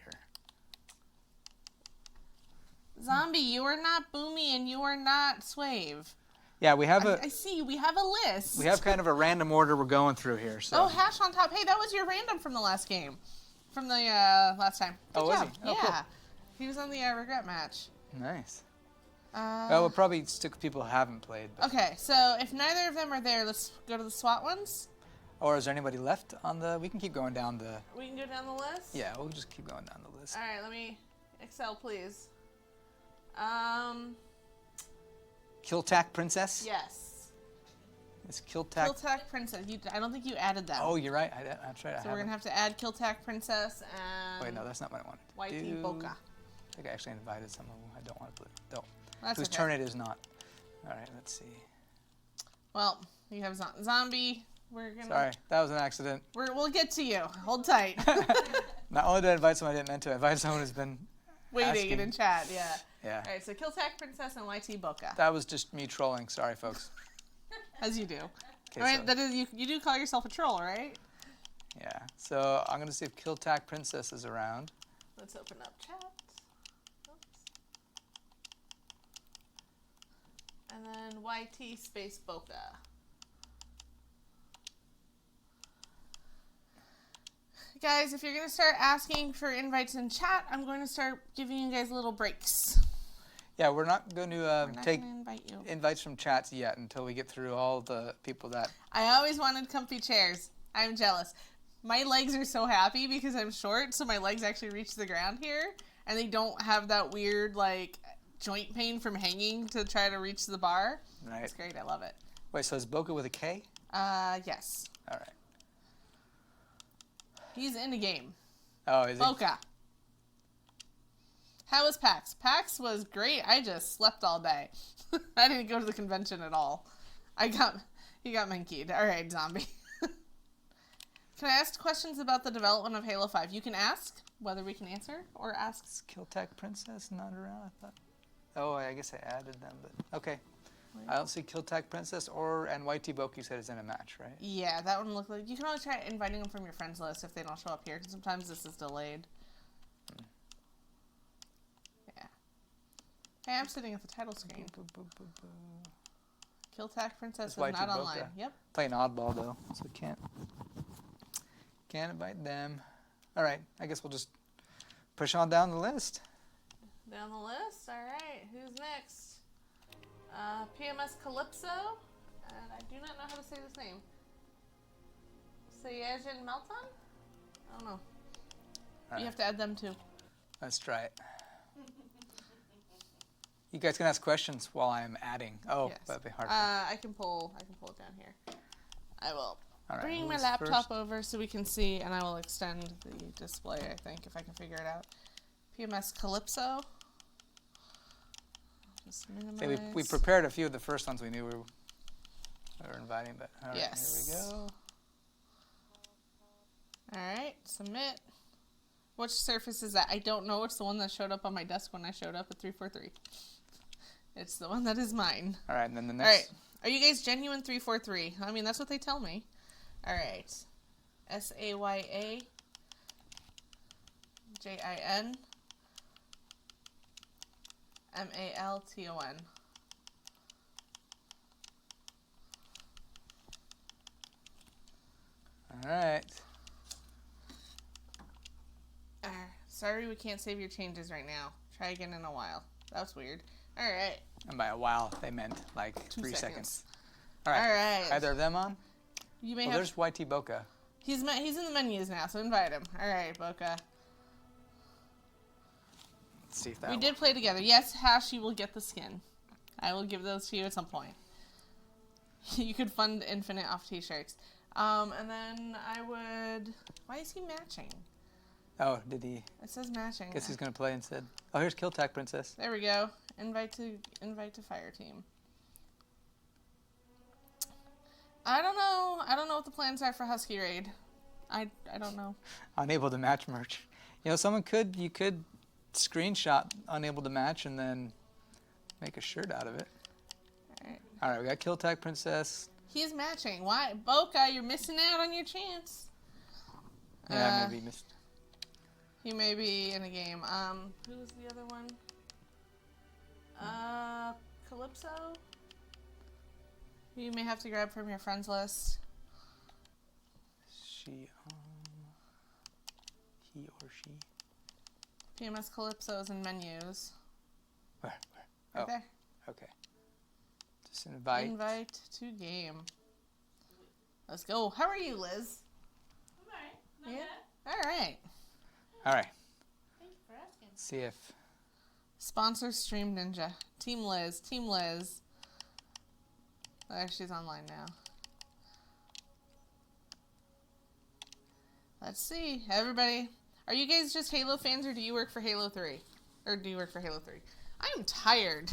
Zombie, you are not Boomy and you are not Swave. Yeah, we have I see. We have a list. we have kind of a random order we're going through here. So. Oh, Hash on top. Hey, that was your random from the last game. From the last time. Good Oh, was job. he? Oh, yeah. cool. He was on the regret match. Nice. Well, we'll probably stick with people who haven't played. But. Okay, so if neither of them are there, let's go to the SWAT ones. Or is there anybody left on the? We can keep going down the. We can go down the list? Yeah, we'll just keep going down the list. All right, let me. Excel, please. Killtack Princess. Yes. It's Killtack. Killtack Princess. I don't think you added that. Oh, you're right. That's right. So we're going to have to add Killtack Princess and Wait, no, that's not what I wanted. to Whitey do. Boca. I think I actually invited someone who I don't want to play. Don't. That's Whose okay. turn it is not. All right, let's see. Well, you have Zombie. We're gonna. Sorry, that was an accident. We'll get to you. Hold tight. Not only did I invite someone I didn't meant to, I invited someone who's been Waiting asking. and in chat, yeah. Yeah. All right, so Killtack Princess and YT Boca, That was just me trolling. Sorry, folks. as you do. Okay, All right, so- that is you do call yourself a troll, right? Yeah. So I'm gonna see if Killtack Princess is around. Let's open up chat. Oops. And then YT space Boca. Guys, if you're going to start asking for invites in chat, I'm going to start giving you guys little breaks. Yeah, we're not going to We're not take going to invite you. invites from chats yet until we get through all the people that. I always wanted comfy chairs. I'm jealous. My legs are so happy because I'm short, so my legs actually reach the ground here, and they don't have that weird, joint pain from hanging to try to reach the bar. Right. It's great. I love it. Wait, so is Boca with a K? Yes. All right. He's in the game. Oh, is he? Boca. How was PAX? PAX was great. I just slept all day. I didn't go to the convention at all. He got Menked. All right, Zombie. Can I ask questions about the development of Halo 5? You can ask whether we can answer or ask. Is Killtack Princess not around? I thought. Oh, I guess I added them, but okay. I don't see Killtack Princess and YT Boki said is in a match, right? Yeah, that one looked like... You can always try inviting them from your friends list if they don't show up here, because sometimes this is delayed. Yeah. Hey, I'm sitting at the title screen. Killtack Princess is That's not YT online. Boca. Yep. Playing oddball though, so can't invite them. All right, I guess we'll just push on down the list. Down the list. All right. Who's next? PMS Calypso. And I do not know how to say this name. Sayajin Melton? I don't know. All You right, have to add them too. let's try it. You guys can ask questions while I'm adding. Oh, Yes. that'd be hard. I can pull it down here. I will All right, bring my who's laptop first? over so we can see, and I will extend the display, I think, if I can figure it out. PMS Calypso. Just minimize. Okay, we prepared a few of the first ones we knew we were inviting, but all right, Yes. here we go. All right, submit. Which surface is that? I don't know. It's the one that showed up on my desk when I showed up at 343. It's the one that is mine. All right, and then the All right. next. Are you guys genuine 343? I mean, that's what they tell me. All right. SAYAJIN MALTON. All right. Sorry, we can't save your changes right now. Try again in a while. That was weird. All right. And by a while, they meant like 2 3 seconds. seconds. All right. All right. Either of them on? You may Well, have. there's YT Boca. He's in the menus now, so invite him. All right, Boca. Let's see if that We works. did play together. Yes, Hash, you will get the skin. I will give those to you at some point. You could fund Infinite off t-shirts. And then I would... Why is he matching? Oh, did he? It says matching. Guess he's going to play instead. Oh, here's Killtack Princess. There we go. Invite to Fire Team. I don't know. I don't know what the plans are for Husky Raid. I don't know. Unable to match merch. You know, you could screenshot unable to match and then make a shirt out of it. Alright. All right, we got Killtack Princess. He's matching. Why? Boca, you're missing out on your chance. Yeah, maybe missed. He may be in a game. Who's the other one? Calypso? You may have to grab from your friends list. He or she. PMS Calypso is in menus. Where? Right Oh, there. okay. Just invite. Invite to game. Let's go. How are you, Liz? Alright, not Yeah. bad. All right. All right. Thank you for asking. See if. Sponsor Stream Ninja. Team Liz. Team Liz. There, she's online now. Let's see. Everybody. Are you guys just Halo fans or do you work for Halo 3? Or do you work for Halo 3? I am tired.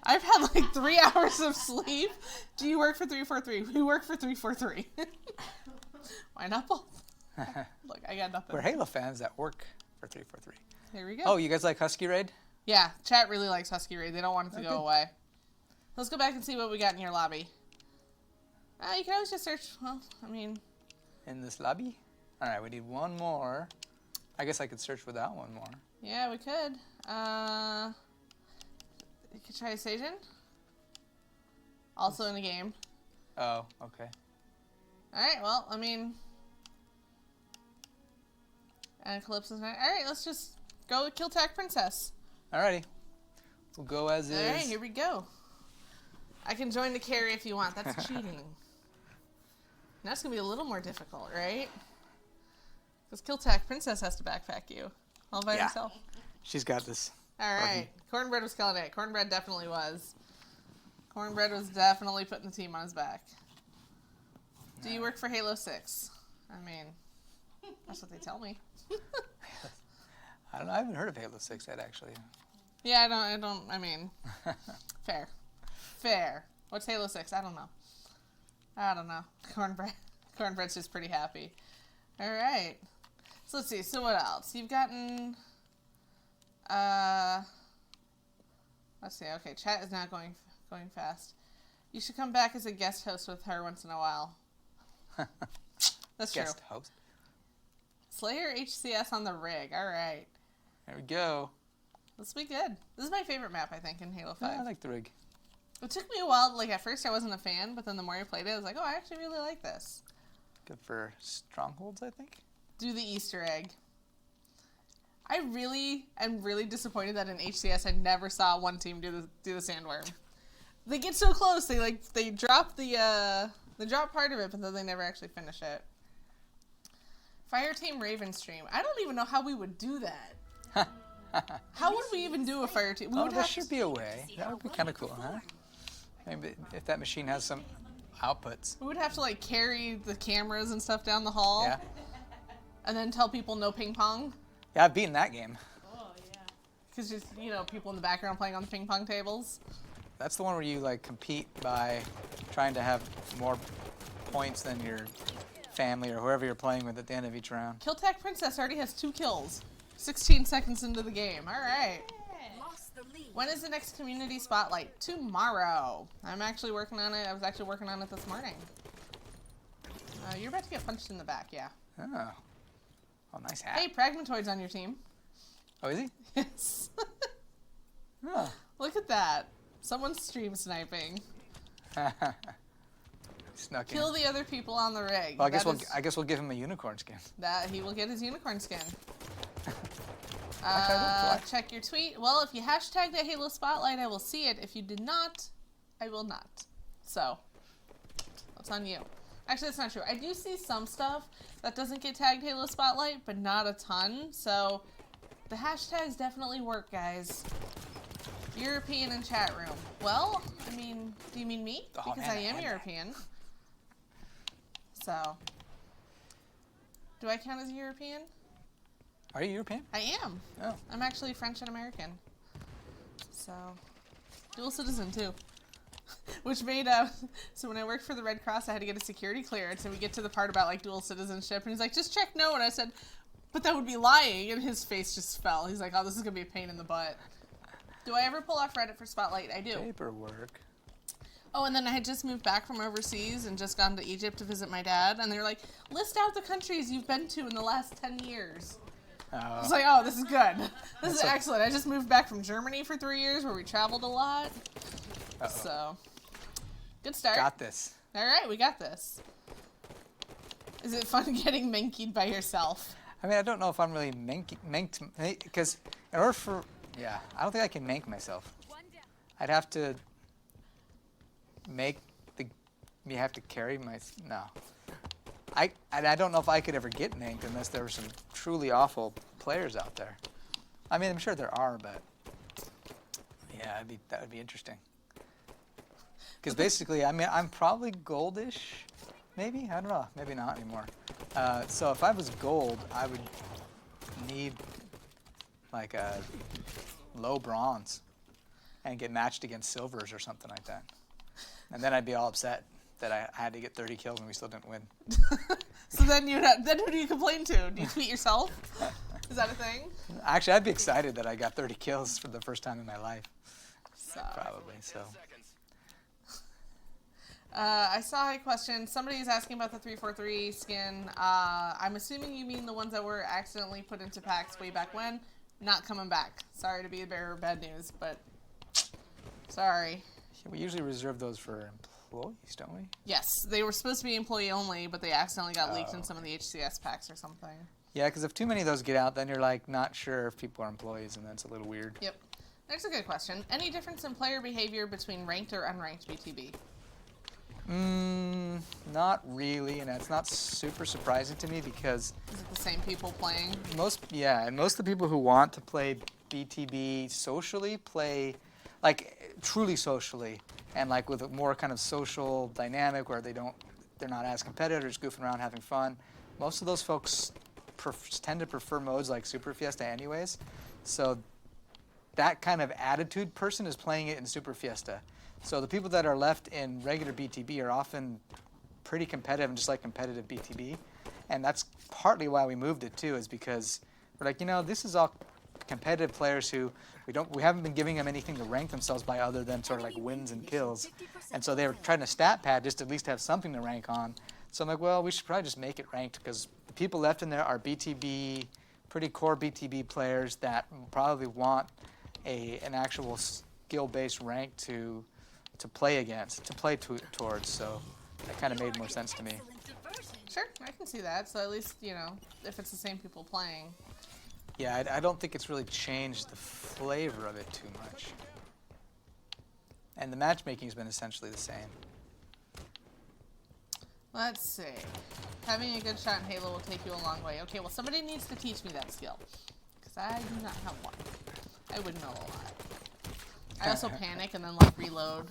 I've had like 3 hours of sleep. Do you work for 343? We work for 343. Why not both? Look, I got nothing. We're Halo fans that work for 343. Here we go. Oh, you guys like Husky Raid? Yeah, chat really likes Husky Raid. They don't want it to Okay. go away. Let's go back and see what we got in your lobby. You can always just search. Well, I mean, In this lobby? All right, we need one more. I guess I could search without one more. yeah, we could. You could try Sajin. Also in the game. Oh, okay. All right. Well, I mean, and Calypso's not. All right. Let's just go with Killtack Princess. Alrighty. We'll go as is. All right. Here we go. I can join the carry if you want. That's cheating. Now it's gonna be a little more difficult, right? Because Killtack Princess has to backpack you all by Yeah. herself. She's got this. All right. Cornbread was killing it. Cornbread definitely was. Cornbread was definitely putting the team on his back. Do you work for Halo 6? I mean, that's what they tell me. I don't know. I haven't heard of Halo 6 yet, actually. Yeah, I mean, fair. What's Halo 6? I don't know. Cornbread's just pretty happy. All right. So let's see. So what else? You've gotten, let's see. Okay, chat is not going fast. You should come back as a guest host with her once in a while. That's true. Guest host. Slayer HCS on the rig. All right. There we go. This will be good. This is my favorite map, I think, in Halo 5. Yeah, I like the rig. It took me a while. Like, at first I wasn't a fan, but then the more I played it, I was like, oh, I actually really like this. Good for strongholds, I think. Do the Easter egg. I really am really disappointed that in HCS I never saw one team do the sandworm. They get so close, they drop they drop part of it, but then they never actually finish it. Fire Team Raven stream. I don't even know how we would do that. How would we even do a fire team? We would There have should be a way. That would be kind of cool, huh? Maybe if that machine has some outputs. We would have to like carry the cameras and stuff down the hall. Yeah. And then tell people no ping pong. Yeah, I've beaten that game. Oh, yeah. Because just, people in the background playing on the ping pong tables. That's the one where you like compete by trying to have more points than your family or whoever you're playing with at the end of each round. Killtech Princess already has 2 kills. 16 seconds into the game. All right. When is the next community spotlight? Tomorrow. I'm actually working on it. I was actually working on it this morning. You're about to get punched in the back, yeah. Oh. Oh, nice hat. Hey, Pragmatoid's on your team. Oh, is he? Yes. Oh. Look at that. Someone's stream sniping. Snuck Kill in. the other people on the rig. Well, I guess we'll give him a unicorn skin. That he will get his unicorn skin. Actually, I don't Check your tweet. Well, if you hashtagged a Halo Spotlight, I will see it. If you did not, I will not. So, that's on you. Actually, that's not true. I do see some stuff that doesn't get tagged Halo Spotlight, but not a ton. So, the hashtags definitely work, guys. European in chat room. Well, I mean, do you mean me? Oh, Because man, I am I had European. So, do I count as a European? Are you European? I am. Oh. I'm actually French and American. So, dual citizen too. Which made, so when I worked for the Red Cross, I had to get a security clearance, and we get to the part about, like, dual citizenship, and he's like, just check no, and I said, but that would be lying, and his face just fell. He's like, oh, this is going to be a pain in the butt. Do I ever pull off Reddit for Spotlight? I do. Paperwork. Oh, and then I had just moved back from overseas and just gone to Egypt to visit my dad, and they're like, list out the countries you've been to in the last 10 years. I was like, oh, this is good. This is excellent. I just moved back from Germany for 3 years where we traveled a lot. Uh-oh. So, good start. Got this. All right, we got this. Is it fun getting Menked by yourself? I mean, I don't know if I'm really menked, because in order for, I don't think I can mank myself. I'd have to you have to carry no. I don't know if I could ever get manked unless there were some truly awful players out there. I mean, I'm sure there are, but yeah, that would be interesting. Because basically, I mean, I'm probably goldish, maybe? I don't know. Maybe not anymore. So if I was gold, I would need like a low bronze and get matched against silvers or something like that. And then I'd be all upset that I had to get 30 kills and we still didn't win. So then then who do you complain to? Do you tweet yourself? Is that a thing? Actually, I'd be excited that I got 30 kills for the first time in my life. So. Probably, so. I saw a question. Somebody's asking about the 343 skin. I'm assuming you mean the ones that were accidentally put into packs way back when. Not coming back. Sorry to be the bearer of bad news, but sorry. We usually reserve those for employees, don't we? Yes, they were supposed to be employee only, but they accidentally got leaked in some of the HCS packs or something. Yeah, because if too many of those get out, then you're like not sure if people are employees, and that's a little weird. Yep. Next, a good question. Any difference in player behavior between ranked or unranked BTB? Not really, and that's not super surprising to me because Is it the same people playing? most of the people who want to play BTB socially play like truly socially and like with a more kind of social dynamic where they're not as competitive, just goofing around having fun. Most of those folks tend to prefer modes like Super Fiesta anyways, so that kind of attitude person is playing it in Super Fiesta. So the people that are left in regular BTB are often pretty competitive and just like competitive BTB. And that's partly why we moved it too, is because we're like, this is all competitive players who we haven't been giving them anything to rank themselves by other than sort of like wins and kills. And so they were trying to stat pad just to at least have something to rank on. So I'm like, well, we should probably just make it ranked because the people left in there are BTB, pretty core BTB players that probably want an actual skill-based rank to to play against, to play towards. So that kind of made more sense to me. Sure, I can see that. So at least, you know, if it's the same people playing. Yeah, I don't think it's really changed the flavor of it too much. And the matchmaking has been essentially the same. Let's see. Having a good shot in Halo will take you a long way. Okay, well, somebody needs to teach me that skill. Because I do not have one. I would know a lot. I also panic and then, like, reload.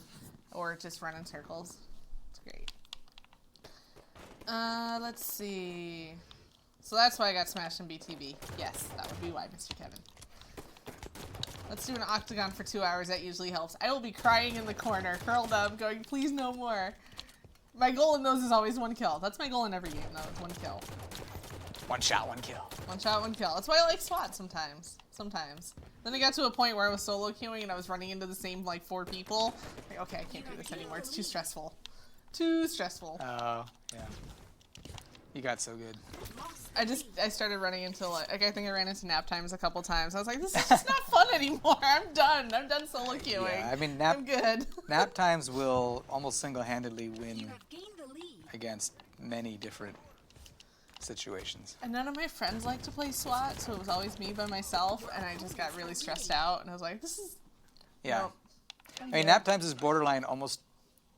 Or just run in circles. It's great. Let's see. So that's why I got smashed in BTB. Yes, that would be why, Mr. Kevin. Let's do an octagon for 2 hours. That usually helps. I will be crying in the corner, curled up, going, please no more. My goal in those is always 1 kill. That's my goal in every game, though, is 1 kill. 1 shot, 1 kill. 1 shot, 1 kill. That's why I like SWAT sometimes. Sometimes. Then I got to a point where I was solo queuing and I was running into the same, like, 4 people. Like, okay, I can't do this anymore. It's too stressful. Too stressful. Oh, yeah. You got so good. I started running into, like, I think I ran into nap times a couple times. I was like, this is just not fun anymore. I'm done. I'm done solo queuing. Yeah, I mean, I'm good. nap times will almost single-handedly win against many different situations. And none of my friends like to play SWAT, so it was always me by myself, and I just got really stressed out, and I was like, this is... Yeah. Nope. I mean, nap times is borderline almost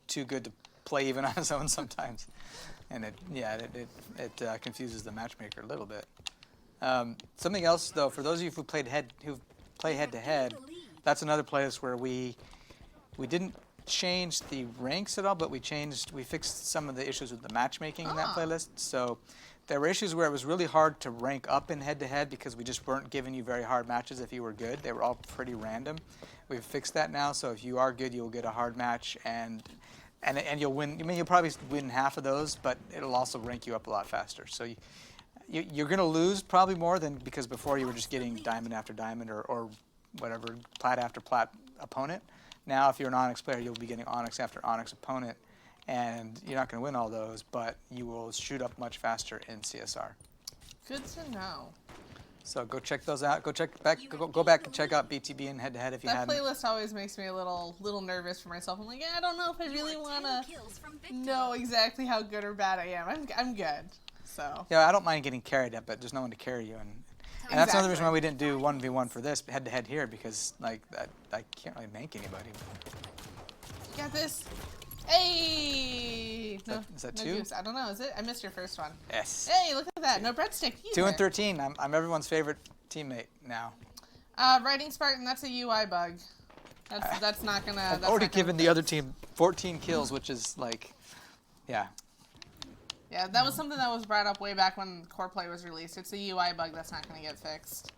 too good to play even on his own sometimes. And it confuses the matchmaker a little bit. Something else, though, for those of you who play head-to-head, that's another place where we didn't change the ranks at all, but we fixed some of the issues with the matchmaking in that playlist. So there were issues where it was really hard to rank up in head-to-head because we just weren't giving you very hard matches if you were good. They were all pretty random. We've fixed that now, so if you are good, you'll get a hard match, and you'll win. I mean, you'll probably win half of those, but it'll also rank you up a lot faster. So you're going to lose probably more than because before you were just getting diamond after diamond or whatever, plat after plat opponent. Now, if you're an Onyx player, you'll be getting Onyx after Onyx opponent, and you're not going to win all those, but you will shoot up much faster in CSR. Good to know. So go check those out. Go back and check out BTB and head-to-head if you That hadn't. playlist always makes me a little nervous for myself. I'm like, yeah, I don't know if I really want to know exactly how good or bad I am. I'm good. So. Yeah, I don't mind getting carried up, but there's no one to carry you, and that's another reason why we didn't do 1v1 for this head-to-head here, because like I can't really make anybody. You got this. Hey! Is that no 2? Goose. I don't know. Is it? I missed your first one. Yes. Hey, look at that. No breadstick either. 2 and 13. I'm everyone's favorite teammate now. Writing Spartan, that's a UI bug. That's not gonna. I've already given the other team 14 kills, which is like, yeah. Yeah, that was something that was brought up way back when Core Play was released. It's a UI bug that's not gonna get fixed.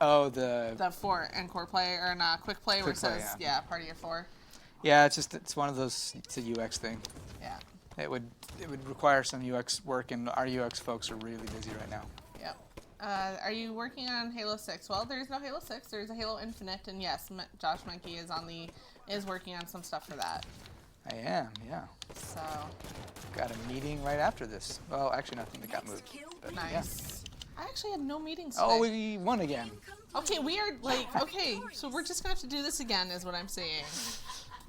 Oh, The 4 and Core Play or not Quick Play where it Quick Play, says yeah, party of 4. Yeah, it's one of those. It's a UX thing. Yeah. It would require some UX work, and our UX folks are really busy right now. Yep. Are you working on Halo 6? Well, there's no Halo 6. There's a Halo Infinite, and yes, Josh Menke is working on some stuff for that. I am, yeah. So. Got a meeting right after this. Well, actually, nothing that got moved. But, Nice. Yeah. I actually had no meetings today. Oh, we won again. Okay, we are okay, so we're just gonna have to do this again, is what I'm saying.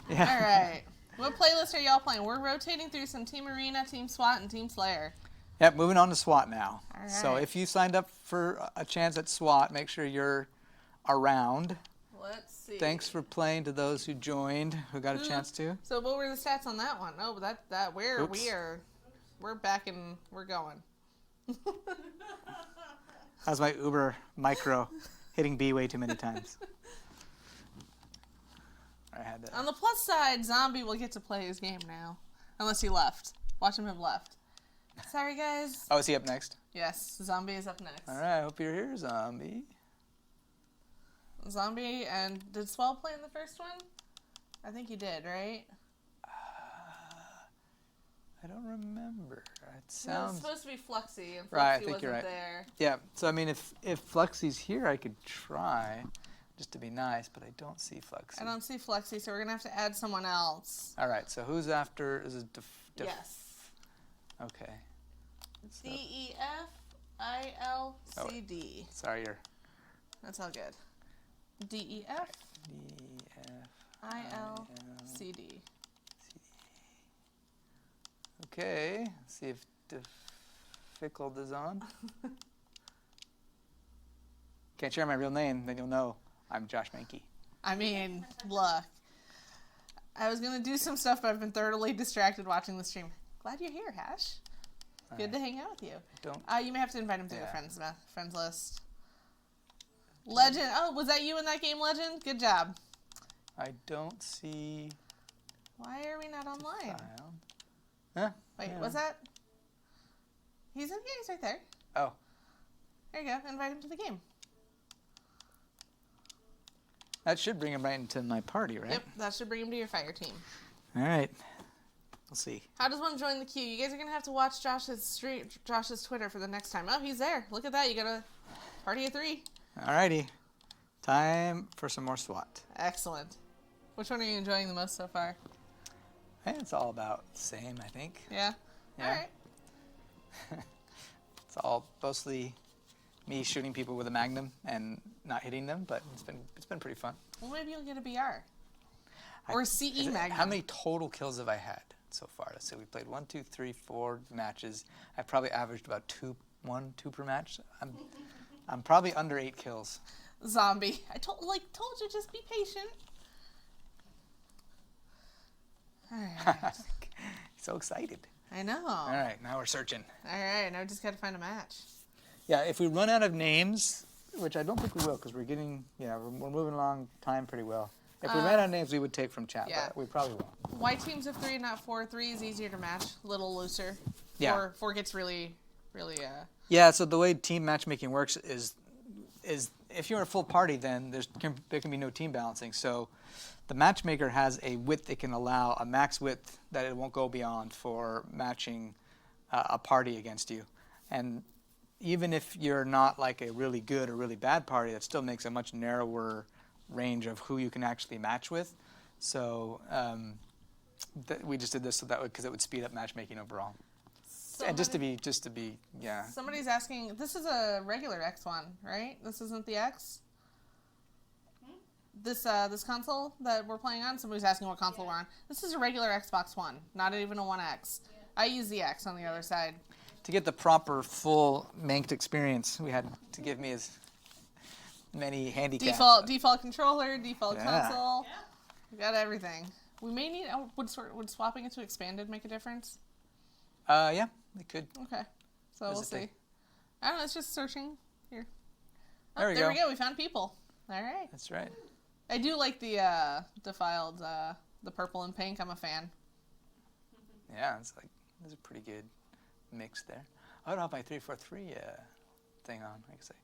Yeah. All right. What playlist are y'all playing? We're rotating through some Team Arena, Team SWAT, and Team Slayer. Yep, moving on to SWAT now. All right. So if you signed up for a chance at SWAT, make sure you're around. Let's see. Thanks for playing to those who joined, who got a chance to. So what were the stats on that one? Oh, we're back and we're going. How's my Uber micro hitting B way too many times? I had that. On the plus side, Zombie will get to play his game now. Unless he left. Watch him have left. Sorry, guys. Oh, is he up next? Yes, Zombie is up next. All right, I hope you're here, Zombie. Zombie, and did Swell play in the first one? I think he did, right? I don't remember. It No, it's sounds... supposed to be Fluxy, and Fluxy Right, I think wasn't you're right. there. Yeah, so I mean, if Fluxy's here, I could try, just to be nice, but I don't see Fluxy. I don't see Fluxy, so we're going to have to add someone else. All right, so who's after? Is it Yes. Okay. So, D-E-F-I-L-C-D. sorry, you're... That's all good. D-E-F-I-L-C-D. Okay. Let's see if Difficult is on. Can't share my real name, then you'll know I'm Josh Menke. I mean, look. I was going to do some stuff, but I've been thoroughly distracted watching the stream. Glad you're here, Hash. Good to hang out with you. Don't. You may have to invite him to the Yeah. friends list. Legend. Oh, was that you in that game, Legend? Good job. I don't see. Why are we not online? File. Huh? Wait, Yeah. was that? He's right there. Oh. There you go. Invite him to the game. That should bring him right into my party, right? Yep, that should bring him to your fire team. All right. We'll see. How does one join the queue? You guys are gonna have to watch Josh's Twitter for the next time. Oh, he's there. Look at that. You got a party of 3. All righty. Time for some more SWAT. Excellent. Which one are you enjoying the most so far? Hey, it's all about the same, I think. Yeah. Yeah. All right. It's all mostly me shooting people with a Magnum and not hitting them, but it's been pretty fun. Well, maybe you'll get a BR or CE Magnum. How many total kills have I had so far? Let's see. We played 1, 2, 3, 4 matches. I've probably averaged about 2 per match. I'm probably under 8 kills. Zombie. I told you, just be patient. All right. So excited. I know. All right, now we're searching. All right. Now we just got to find a match. Yeah, if we run out of names, which I don't think we will, because we're moving along time pretty well. If we ran out of names, we would take from chat, yeah. but we probably won't. Why teams of 3, not 4? 3 is easier to match, a little looser. Yeah. 4 gets really. Yeah, so the way team matchmaking works is if you're a full party, then there can be no team balancing. So the matchmaker has a width it can allow, a max width that it won't go beyond for matching a party against you. And even if you're not like a really good or really bad party, that still makes a much narrower range of who you can actually match with. So we just did this so that because it would speed up matchmaking overall. And just to be, yeah. Somebody's asking, this is a regular X one, right? This isn't the X? This console that we're playing on, somebody's asking what console we're on. This is a regular Xbox One, not even a 1X. I use the X on the other side. To get the proper full Menked experience, we had to give me as many handicaps. Default controller, default Yeah. console. Yeah. We got everything. We may need. Would swapping it to expanded make a difference? Yeah, it could. Okay, so Does we'll it see. take- I don't know. It's just searching here. Oh, There we there go. we go. We found people. All right. That's right. I do like the defiled, the purple and pink. I'm a fan. Yeah, it's like there's a pretty good mix there. I don't have my 343 thing on. I can say,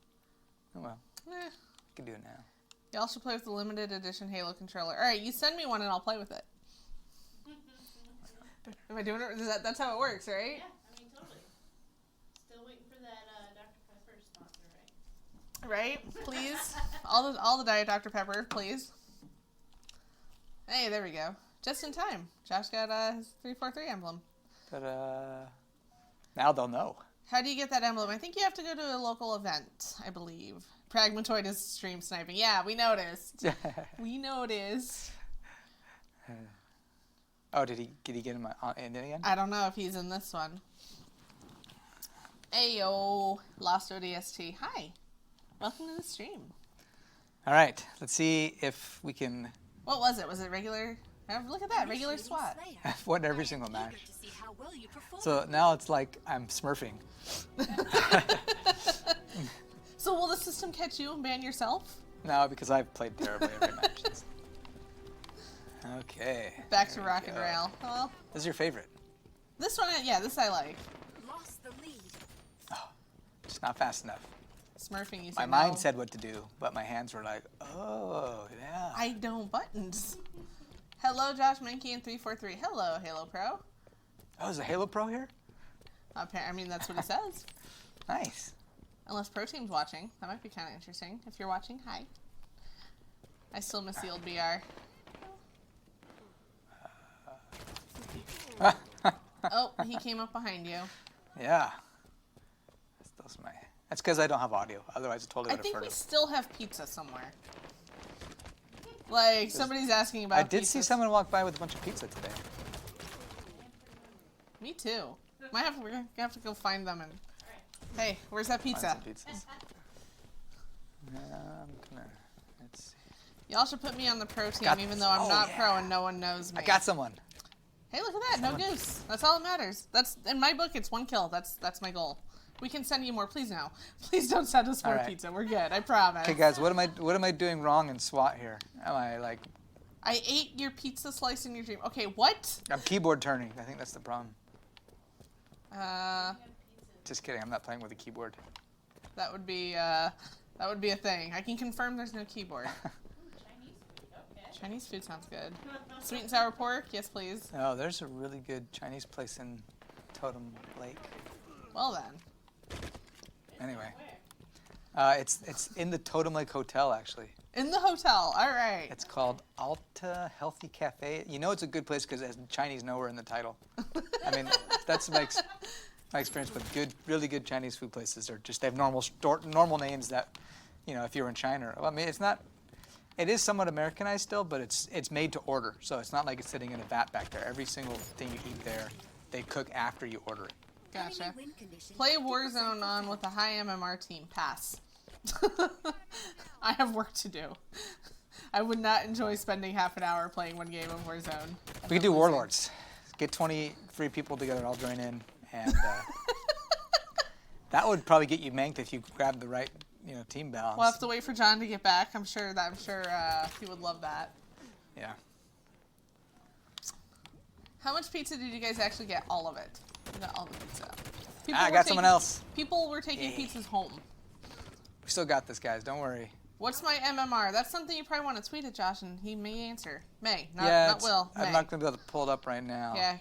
oh well, Eh. I can do it now. Y'all should play with the limited edition Halo controller. All right, you send me one and I'll play with it. Am I doing it? That's how it works, right? Yeah, I mean, totally. Still waiting for that Dr. Pepper sponsor, right? Right? Please. all the Diet Dr. Pepper, please. Hey, there we go. Just in time. Josh got his 343 emblem. But now they'll know. How do you get that emblem? I think you have to go to a local event, I believe. Pragmatoid is stream sniping. Yeah, we noticed. We noticed. Oh, did he get him in it again? I don't know if he's in this one. Ayo, Lost ODST. Hi. Welcome to the stream. All right, let's see if we can What was it? Was it regular? Oh, look at that, regular SWAT. I've won every single match. To see how well you perform. So now it's like I'm smurfing. So will the system catch you and ban yourself? No, because I've played terribly every match. Okay. Back to there we rock and go. rail. Well, This is your favorite. this one, yeah, this I like. Lost the lead. Just not fast enough. Smurfing, you My said mind no. said what to do, but my hands were like, oh, yeah. I don't buttons. Hello, Josh Menke and 343. Hello, Halo Pro. Oh, is a Halo Pro here? I mean, that's what he says. Nice. Unless Pro Team's watching. That might be kind of interesting. If you're watching, hi. I still miss the old BR. Oh, he came up behind you. Yeah. That's because I don't have audio. Otherwise, I totally I would have think heard we of it. still have pizza somewhere. Like, somebody's asking about I did see pizzas. someone walk by with a bunch of pizza today. Me too. We're gonna have to go find them and. Alright. Hey, where's that Find some pizza? pizzas. Let's see. Y'all should put me on the pro team, Got even this. though I'm Oh, not yeah. pro and no one knows me. I got someone. Hey, look at that! No goose. That's all that matters. That's in my book. It's 1 kill. That's my goal. We can send you more, please. Now, please don't send us more All right. pizza. We're good. I promise. Okay, guys, what am I doing wrong in SWAT here? Am I like I ate your pizza slice in your dream. Okay, what? I'm keyboard turning? I think that's the problem. Uh, Just kidding. I'm not playing with a keyboard. that would be a thing. I can confirm there's no keyboard. Chinese food. Okay. Chinese food sounds good. Sweet and sour pork, yes please. Oh, there's a really good Chinese place in Totem Lake. Well then. Anyway, Where? it's in the Totem Lake Hotel actually. In the hotel. All right. It's called Alta Healthy Cafe. You know it's a good place because it has Chinese nowhere in the title. I mean, that's my experience with really good Chinese food places. Are just they have normal names that, you know, if you're in China. Well, I mean, it is somewhat Americanized still, but it's made to order. So it's not like it's sitting in a vat back there. Every single thing you eat there, they cook after you order it. Gotcha. Enemy win condition. Play Warzone on with a high MMR team. Pass. I have work to do. I would not enjoy spending half an hour playing one game of Warzone. We could do Warlords. Get 20 free people together, all join in, and that would probably get you Menked if you grab the right, team balance. We'll have to wait for John to get back. I'm sure he would love that. Yeah. How much pizza did you guys actually get? All of it. You got all the pizza. I got someone else. People were taking Yeah. pizzas home. We still got this, guys. Don't worry. What's my MMR? That's something you probably want to tweet at Josh, and he may answer. May, not it's- Will. I'm May. not going to be able to pull it up right now. Yeah.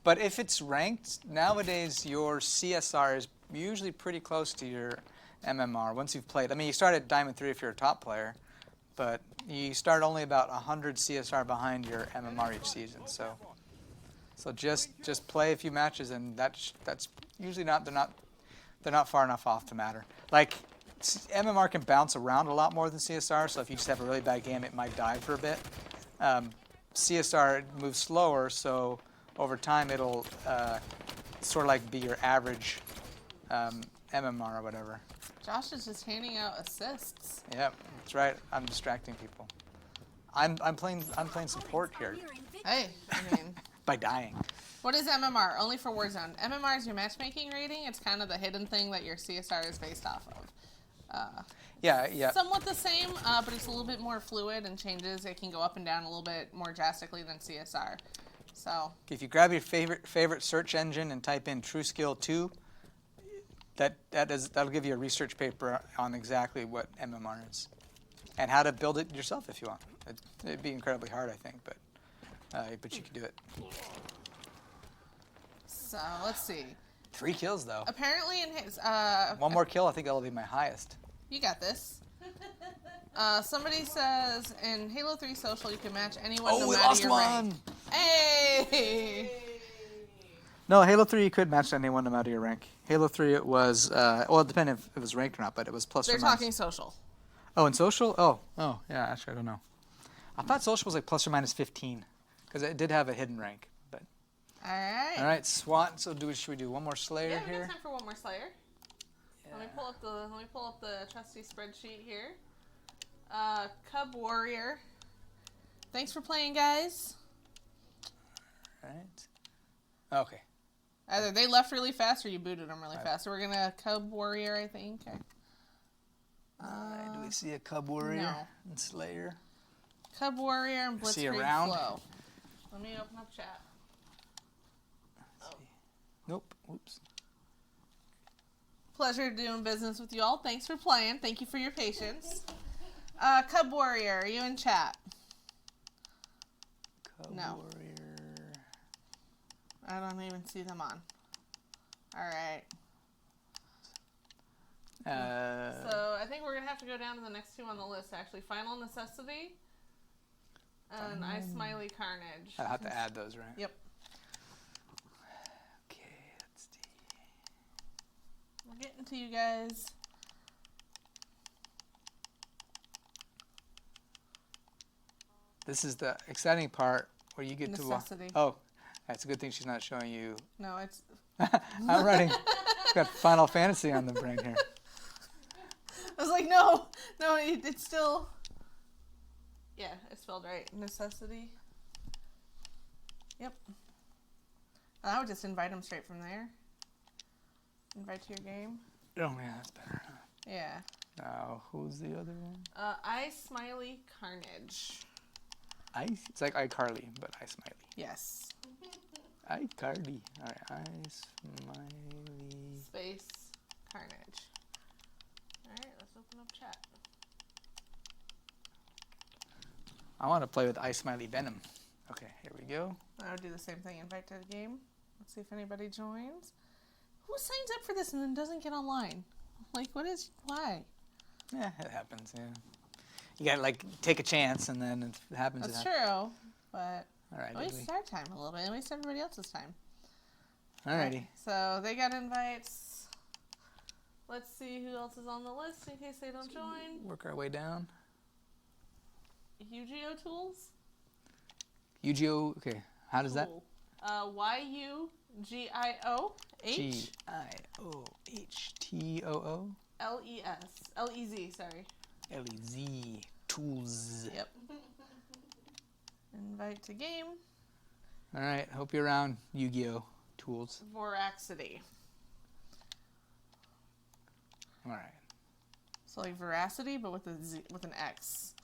But if it's ranked, nowadays your CSR is usually pretty close to your MMR once you've played. I mean, you start at Diamond 3 if you're a top player, but you start only about 100 CSR behind your MMR each season. So just play a few matches, and that's usually they're not far enough off to matter. Like MMR can bounce around a lot more than CSR, so if you just have a really bad game, it might die for a bit. CSR moves slower, so over time it'll sort of like be your average MMR or whatever. Josh is just handing out assists. Yep, that's right. I'm distracting people. I'm playing support here Hey, I mean, by dying. what is MMR? Only for Warzone. MMR is your matchmaking rating. It's kind of the hidden thing that your CSR is based off of. Yeah. Somewhat the same, but it's a little bit more fluid and changes. It can go up and down a little bit more drastically than CSR. So If you grab your favorite search engine and type in True Skill 2, that'll give you a research paper on exactly what MMR is and how to build it yourself if you want. It'd be incredibly hard, I think, but you can do it. So let's see. 3 kills though. Apparently in his One more kill, I think that'll be my highest. you got this. Somebody says in Halo 3 social you can match anyone no we matter lost your one. rank. Hey! No, Halo 3 you could match anyone no matter your rank. Halo 3 it was it depended if it was ranked or not, but it was plus They're or minus. talking social. Oh, in social? Oh, yeah. Actually, I don't know. I thought social was like plus or minus 15 because it did have a hidden rank. But All right. all right, SWAT. So should we do one more Slayer Yeah, we here? got time for one more Slayer. Let me pull up the trusty spreadsheet here. Cub Warrior. Thanks for playing, guys. All right. Okay. Either they left really fast or you booted them really fast. So we're gonna Cub Warrior, I think. Okay. Do we see a Cub Warrior no. and Slayer? Cub Warrior and See Blitzkrieg around? Flow. Let me open up chat. Nope. Oops. Pleasure doing business with you all. Thanks for playing. Thank you for your patience. Cub Warrior, are you in chat? Cub No. Warrior. I don't even see them on. All right. So I think we're gonna have to go down to the next two on the list. Actually, Final Necessity and I Smiley Carnage. I have to add those, right? Yep. Okay. Let's see. We're getting to you guys. This is the exciting part where you get Necessity. to. It's a good thing she's not showing you. No, it's. I'm writing. Got Final Fantasy on the brain here. I was like, no, it's still. Yeah, it's spelled right. Necessity. Yep. I would just invite him straight from there. Invite to your game. Oh man, that's better. Yeah. Now, who's the other one? I Smiley Carnage. Ice. It's like iCarly, but iSmiley. Yes. iCarly. All right, iSmiley. Space Carnage. All right, let's open up chat. I want to play with iSmiley Venom. Okay, here we go. I would do the same thing. Invite to the game. Let's see if anybody joins. Who signs up for this and then doesn't get online? Like, why? Yeah, it happens. Yeah, you gotta like take a chance, and then if it happens. That's it happens. true, but All right. it wastes our time a little bit. It wastes everybody else's time. Alrighty. So they got invites. Let's see who else is on the list in case they don't join. Work our way down. UGO Tools? Yu-Gi-Oh. Okay, how does that? Tool. YUGIOH? G-I-O-H-T-O-O. LEZ, sorry. L-E-Z. Tools. Yep. Invite to game. All right. Hope you're around, Yu-Gi-Oh. Tools. Voracity. All right. So like veracity, but with a Z, with an X.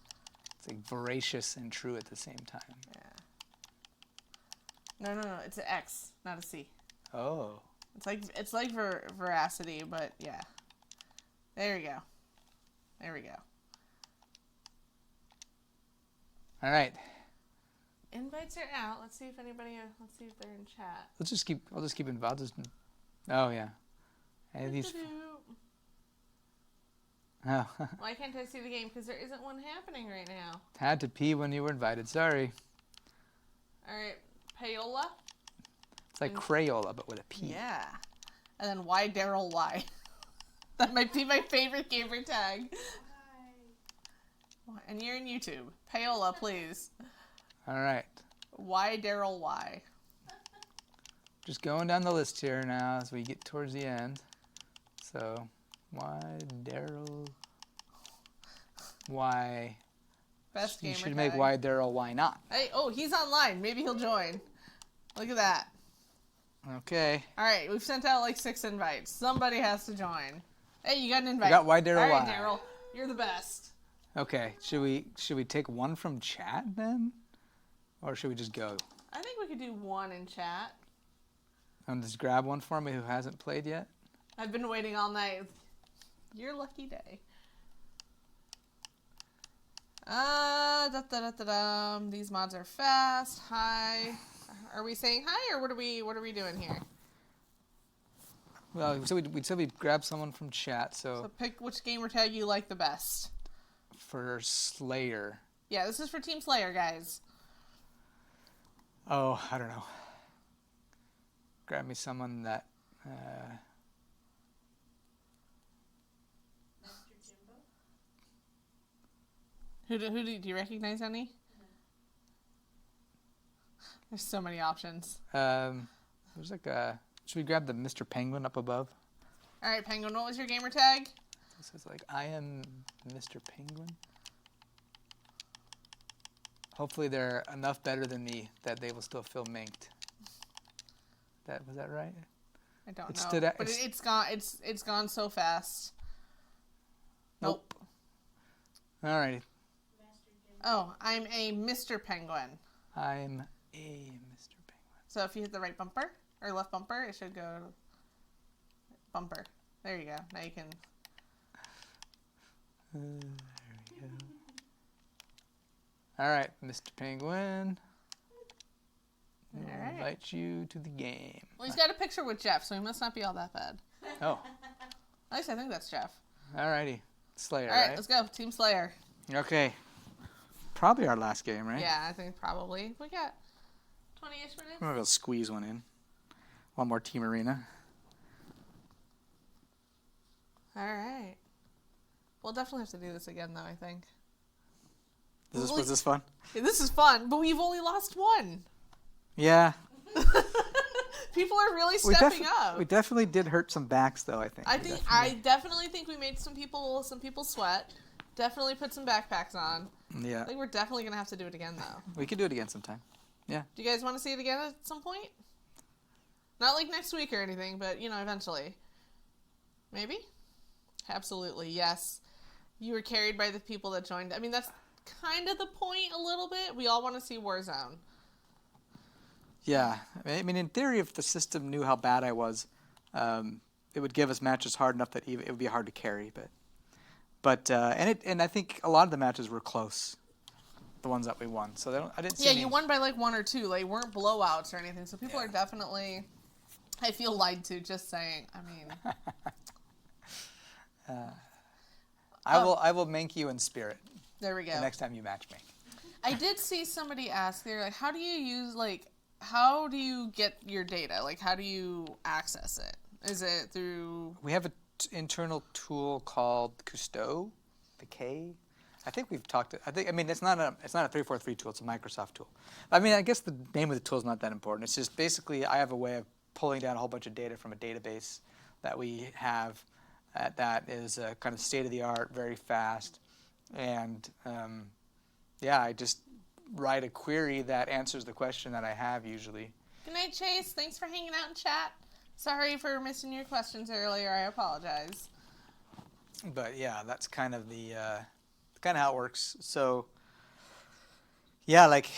It's like voracious and true at the same time. Yeah. No. It's an X, not a C. Oh. It's like veracity, but yeah. There we go. All right. Invites are out. Let's see if let's see if they're in chat. I'll just keep involved. Oh yeah. Hey, these. Oh. Why can't I see the game? Because there isn't one happening right now. Had to pee when you were invited. Sorry. All right, Payola. It's like Crayola, but with a P. Yeah. And then why Daryl Y? That might be my favorite gamer tag. And you're in YouTube. Payola, please. All right. Why Daryl Y? Just going down the list here now as we get towards the end. So, why Daryl? Why? Best You gamer should tag. make why Daryl, why not? Hey, oh, he's online. Maybe he'll join. Look at that. Okay. All right, we've sent out like 6 invites. Somebody has to join. Hey, you got an invite. We got why Daryl, All right, why. Daryl, you're the best. Okay. Should we take one from chat then, or should we just go I think we could do one in chat. and just grab one for me who hasn't played yet? I've been waiting all night. Your lucky day. These mods are fast. Hi. Are we saying hi or what are we doing here? Well, we said we'd grab someone from chat. So pick which gamer tag you like the best. For Slayer. Yeah, this is for Team Slayer, guys. Oh, I don't know. Grab me someone that. Master Jimbo. Who do you recognize any? There's so many options. There's like a. Should we grab the Mr. Penguin up above? All right, Penguin, what was your gamer tag? This is like I am Mr. Penguin. Hopefully they're enough better than me that they will still feel Menked. Was that right? I don't It know. stood out- But it's- it's gone. It's gone so fast. Nope. Alrighty. Master Jimbo. Oh, I'm a Mr. Penguin. I'm a Mr. Penguin. So if you hit the right bumper or left bumper, it should go bumper. There you go. Now you can. There we go. Alright, Mr. Penguin. We'll Alright. invite you to the game. Well, he's got a picture with Jeff, so he must not be all that bad. Oh, At least I think that's Jeff. alrighty. Slayer, All right, right? let's go. Team Slayer. Okay. Probably our last game, right? Yeah, I think probably. We got 20-ish minutes. Maybe we'll squeeze one in. One more Team Arena. All right. We'll definitely have to do this again, though, I think. Was this fun? Yeah, this is fun, but we've only lost one. Yeah. People are really We, stepping up. we definitely did hurt some backs, though. I think. I definitely think we made some people sweat. Definitely put some backpacks on. Yeah. I think we're definitely gonna have to do it again though. We could do it again sometime. Yeah. Do you guys want to see it again at some point? Not like next week or anything, but eventually. Maybe? Absolutely, yes. You were carried by the people that joined. I mean, that's kind of the point a little bit. We all want to see Warzone. Yeah. I mean, in theory, if the system knew how bad I was, it would give us matches hard enough that it would be hard to carry. And I think a lot of the matches were close, the ones that we won. So I didn't see. Yeah, you won by like 1 or 2. They weren't blowouts or anything. So people are definitely. I feel lied to. Just saying. I mean. I will Menke you in spirit There we go. the next time you match me. I did see somebody ask. They're like, how do you get your data? Like, how do you access it? Is it through? We have an internal tool called Cousteau, the K. I think we've talked. I mean, it's not a 343 tool. It's a Microsoft tool. I mean, I guess the name of the tool is not that important. It's just basically I have a way of pulling down a whole bunch of data from a database that we have that is kind of state of the art, very fast, and I just write a query that answers the question that I have usually. Good night, Chase. Thanks for hanging out in chat. Sorry for missing your questions earlier. I apologize. But yeah, that's kind of how it works. So yeah, like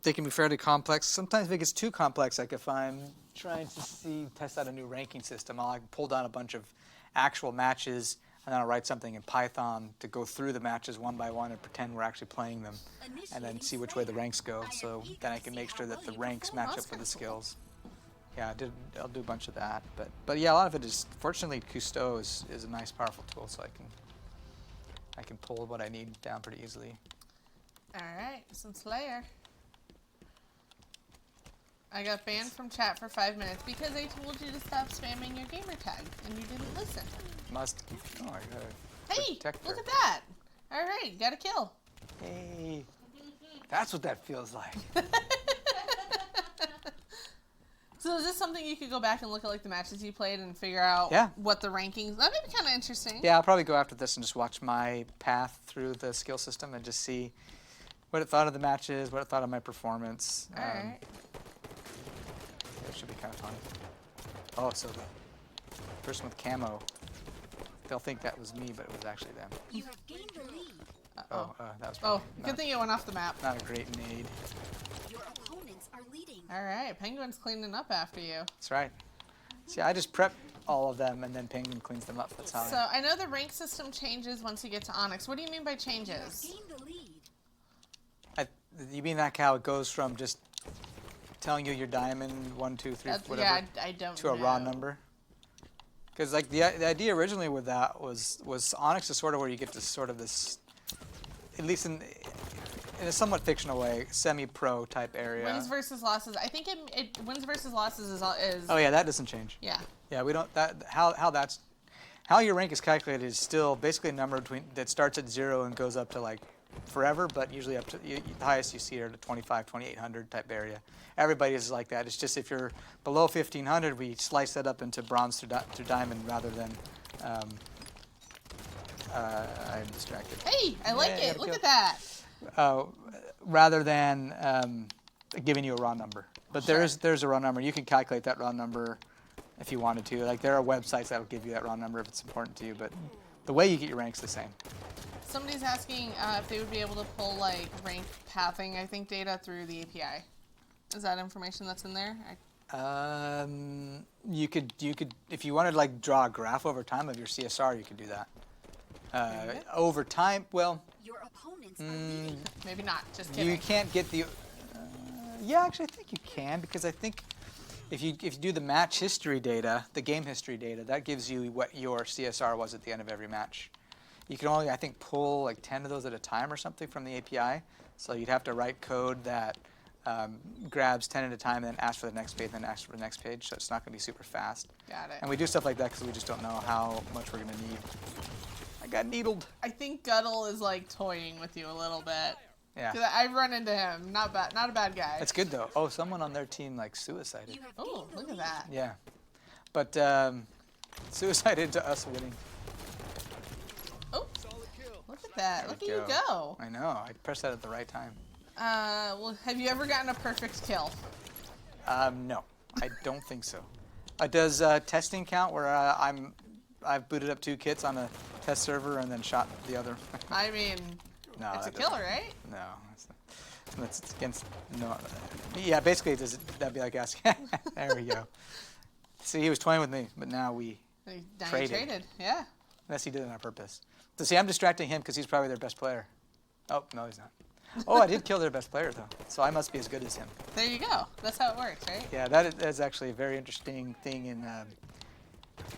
they can be fairly complex. Sometimes if it gets too complex, like if I'm trying to test out a new ranking system, I'll pull down a bunch of actual matches and then I'll write something in Python to go through the matches one by one and pretend we're actually playing them, and then see which way the ranks go. So then I can make sure that the ranks match up with the skills. Yeah, I'll do a bunch of that, but yeah, a lot of it is. Fortunately, Cousteau is a nice, powerful tool, so I can pull what I need down pretty easily. All right, some Slayer. I got banned from chat for 5 minutes because I told you to stop spamming your gamer tag and you didn't listen. Must. Oh, I got Hey, protector. look at that! All right, got a kill. Hey, that's what that feels like. So is this something you could go back and look at like the matches you played and figure out what the rankings? That'd be kind of interesting. Yeah, I'll probably go after this and just watch my path through the skill system and just see what it thought of the matches, what it thought of my performance. All right. It should be kind of fun. Oh, so the person with camo, they'll think that was me, but it was actually them. You have gained the lead. That was Oh, not, good thing it went off the map. not a great nade. Your opponents are leading. All right, Penguin's cleaning up after you. That's right. See, I just prep all of them and then Penguin cleans them up. That's how So I know the rank system changes once you get to Onyx. What do you mean by You have changes? gained the lead. You mean like how it goes from just telling you your diamond 1, 2, 3, whatever Yeah, I don't to a know. raw number? Because like the idea originally with that was Onyx is sort of where you get to sort of this, at least in a somewhat fictional way, semi-pro type area. Wins versus losses. I think it wins versus losses is Oh yeah, that doesn't change. yeah. Yeah, we don't how your rank is calculated is still basically a number that starts at 0 and goes up to like forever, but usually up to the highest you see are the 25, 2800 type area. Everybody is like that. It's just if you're below 1500, we slice that up into bronze to diamond rather than. I'm distracted. Hey, I like Yeah, it. Look at that. Rather than giving you a raw number. But there's a raw number. You can calculate that raw number if you wanted to. Like there are websites that will give you that raw number if it's important to you. But the way you get your rank's the same. Somebody's asking if they would be able to pull like rank pathing, I think, data through the API. Is that information that's in there? You could if you wanted to like draw a graph over time of your CSR, you could do that. Over time, well. Your opponents are leading. Maybe not. Just kidding. You can't get the. Yeah, actually, I think you can because I think if you do the match history data, the game history data, that gives you what your CSR was at the end of every match. You can only, I think, pull like 10 of those at a time or something from the API. So you'd have to write code that grabs 10 at a time and then asks for the next page, and then asks for the next page. So it's not going to be super fast. Got it. And we do stuff like that because we just don't know how much we're going to need. I got needled. I think Guttle is like toying with you a little bit. Yeah. 'Cause I've run into him. Not bad. Not a bad guy. That's good though. Oh, someone on their team like suicided. You have Oh, gained the look at lead. that. Yeah, but suicided to us winning. Oh, look at that. Look at There you we go. I know. I pressed that at the right time. Well, have you ever gotten a perfect kill? No, I don't think so. Does testing count where I've booted up 2 kits on a test server and then shot the other? I mean, No, it's a that killer, right? No, that's against no. Yeah, basically, that'd be like asking. There we go. See, he was toying with me, but now we. Now you Traded. traded. Yeah. Unless he did it on purpose. So see, I'm distracting him because he's probably their best player. Oh no, he's not. Oh, I did kill their best player though, so I must be as good as him. There you go. That's how it works, right? Yeah, that is actually a very interesting thing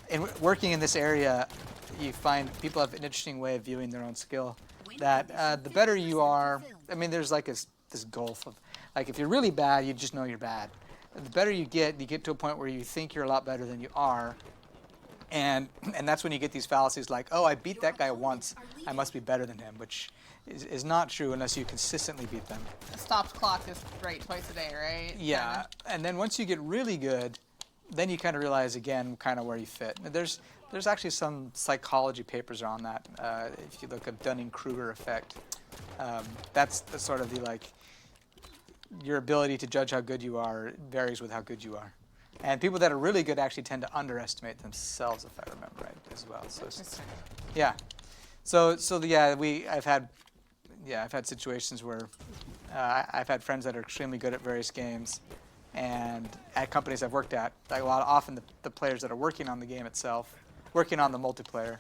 in working in this area. You find people have an interesting way of viewing their own skill. That the better you are, I mean, there's like this gulf of, like, if you're really bad, you just know you're bad. The better you get to a point where you think you're a lot better than you are, and that's when you get these fallacies like, oh, I beat that guy once, I must be better than him, which is not true unless you consistently beat them. A stopped clock is right twice a day, right? Yeah, Kinda. and then once you get really good, then you kind of realize again kind of where you fit. There's actually some psychology papers on that. If you look at Dunning-Kruger effect, that's the sort of the like your ability to judge how good you are varies with how good you are. And people that are really good actually tend to underestimate themselves, if I remember right, as well. So Interesting. yeah, so yeah, I've had situations where I've had friends that are extremely good at various games, and at companies I've worked at, like often the players that are working on the game itself, working on the multiplayer,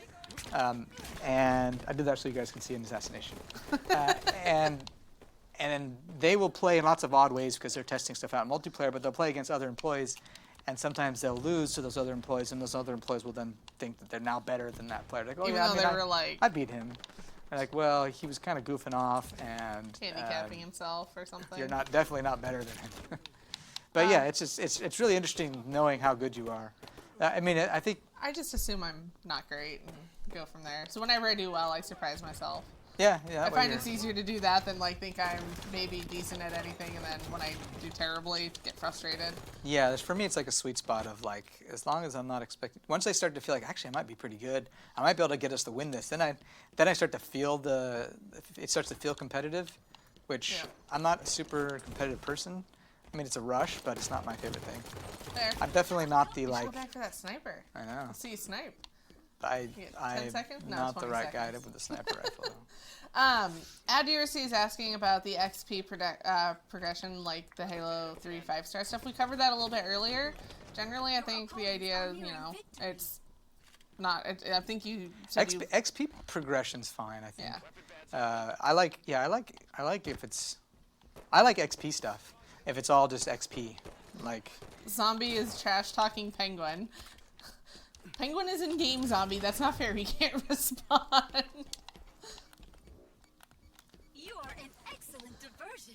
and I did that so you guys can see an assassination, and then they will play in lots of odd ways because they're testing stuff out in multiplayer, but they'll play against other employees, and sometimes they'll lose to those other employees, and those other employees will then think that they're now better than that player. Like, oh Even yeah, though I mean, they were like I beat him. They're like, well, he was kind of goofing off, and handicapping himself or something. you're definitely not better than him. But yeah, it's really interesting knowing how good you are. I mean, I think. I just assume I'm not great and go from there. So whenever I do well, I surprise myself. Yeah. I that way find you're- it's easier to do that than like think I'm maybe decent at anything, and then when I do terribly, get frustrated. Yeah, for me, it's like a sweet spot of like, as long as I'm not expecting. Once I start to feel like actually I might be pretty good, I might be able to get us to win this. Then I start to feel it starts to feel competitive, which Yeah. I'm not a super competitive person. I mean, it's a rush, but it's not my favorite thing. There. I'm definitely not the You should like. go back for that sniper. I know. Let's see you snipe. I You get 10 I'm seconds? No, not the 20 right guy seconds. with the sniper rifle. Though. AdDRC is asking about the XP progression, like the Halo 3 5-star stuff. We covered that a little bit earlier. Generally, I think the idea, it's not. I think you said XP progression's fine. I think. Yeah. I like if it's. I like XP stuff. If it's all just XP, like. Zombie is trash talking Penguin. Penguin is in game, Zombie. That's not fair. He can't respond. You are an excellent diversion.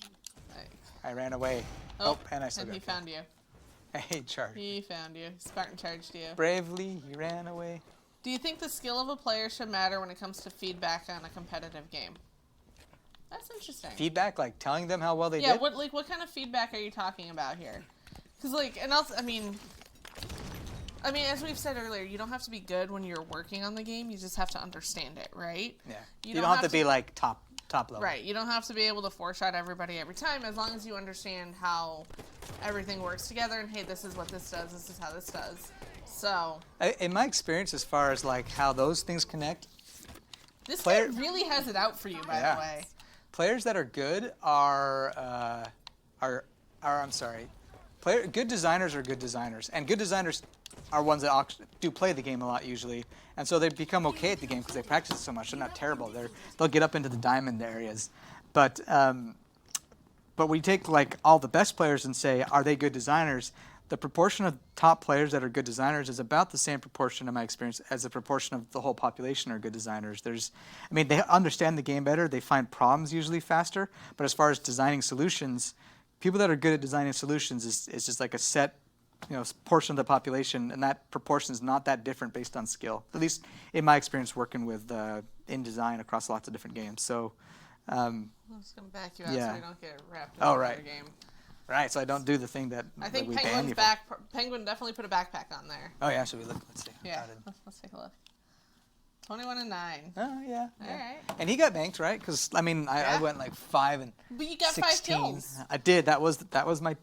I ran away. Oh, And I still and got he killed. found you. Hey, Charge. He found you. Spartan charged you. Bravely, he ran away. Do you think the skill of a player should matter when it comes to feedback on a competitive game? That's interesting. Feedback, like telling them how well they Yeah, did. what kind of feedback are you talking about here? Because and also, I mean, as we've said earlier, you don't have to be good when you're working on the game. You just have to understand it, right? Yeah. You don't have to be like top level. Right. You don't have to be able to four-shot everybody every time, as long as you understand how everything works together. And hey, this is what this does. This is how this does. So In my experience, as far as like how those things connect, this Player- game really has it out for you, by Yeah. the way. players that are good are I'm sorry. Good designers are good designers, and good designers are ones that do play the game a lot usually, and so they become okay at the game because they practice it so much. They're not terrible. They'll get up into the diamond areas, but we take like all the best players and say, are they good designers? The proportion of top players that are good designers is about the same proportion, in my experience, as the proportion of the whole population are good designers. They understand the game better. They find problems usually faster. But as far as designing solutions, people that are good at designing solutions is just like a set, portion of the population, and that proportion is not that different based on skill. At least in my experience working with in design across lots of different games. So I'm just gonna back you out Yeah. so we don't get wrapped in Oh, another right. game. Right, so I don't do the thing that, I think we ban Penguin's you back. Penguin definitely put a backpack on there. for. Oh, yeah, should we look? Let's see. Yeah, How did- let's take a look. 21 and 9. Oh, yeah. All yeah. right. And he got banked, right? Because, I mean, I Yeah. went like 5 and But you got 16. 5 kills. I did. That was my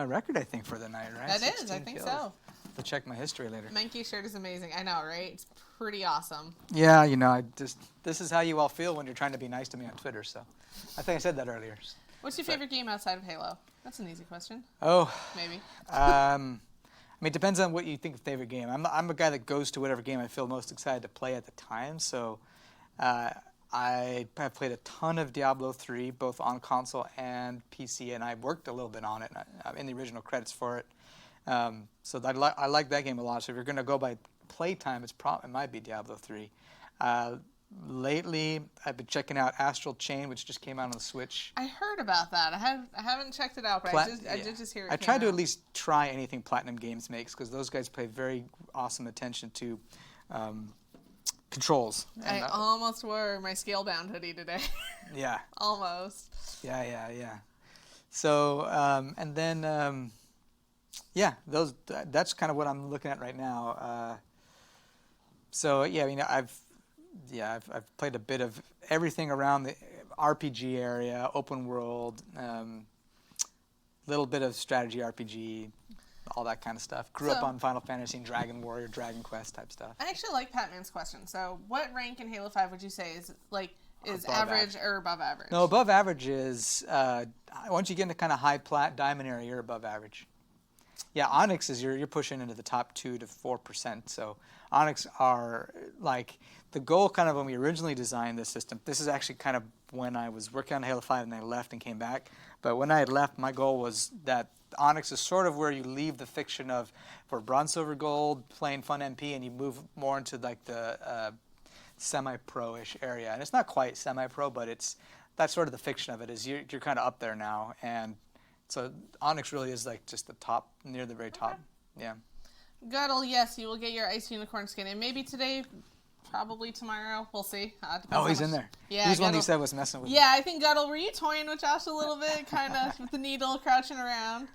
record, I think, for the night, right? That is, 16 I think kills. so. To check my history later. Menke shirt is amazing. I know, right? It's pretty awesome. Yeah, you know, this is how you all feel when you're trying to be nice to me on Twitter. So, I think I said that earlier. What's your favorite game outside of Halo? That's an easy question. Oh, Maybe. I mean, it depends on what you think of favorite game. I'm a guy that goes to whatever game I feel most excited to play at the time. So, I have played a ton of Diablo 3, both on console and PC, and I worked a little bit on it. I'm in the original credits for it. So I like that game a lot. So if you're going to go by playtime, it might be Diablo 3. Lately, I've been checking out Astral Chain, which just came out on the Switch. I heard about that. I haven't checked it out, but I did just hear it. I came tried to out. at least try anything Platinum Games makes because those guys pay very awesome attention to controls. I And, almost wore my Scalebound hoodie today. yeah, Almost. yeah. So and then that's kind of what I'm looking at right now. So yeah, I mean I've played a bit of everything around the RPG area, open world, little bit of strategy RPG, all that kind of stuff. Grew up So- on Final Fantasy and Dragon Warrior, Dragon Quest type stuff. I actually like Patman's question. So, what rank in Halo 5 would you say is Above average or above average? No, above average is once you get into kind of high plat diamond area, you're above average. Yeah, Onyx is you're pushing into the top 2 to 4%. So Onyx are like the goal kind of when we originally designed this system. This is actually kind of when I was working on Halo 5 and I left and came back. But when I had left, my goal was that Onyx is sort of where you leave the fiction of for bronze, silver, gold, playing fun MP, and you move more into like the semi-pro-ish area. And it's not quite semi-pro, but that's sort of the fiction of it is you're kind of up there now. And so Onyx really is like just the top, near the very top. Yeah. Guddle, yes, you will get your Ice Unicorn skin. And maybe today, probably tomorrow. We'll see. Depends Oh, how he's much- in there. Yeah, He's the one Guddle- he said was messing with me. Yeah, I think Guddle, were you toying with Josh a little bit, kind of with the needle, crouching around?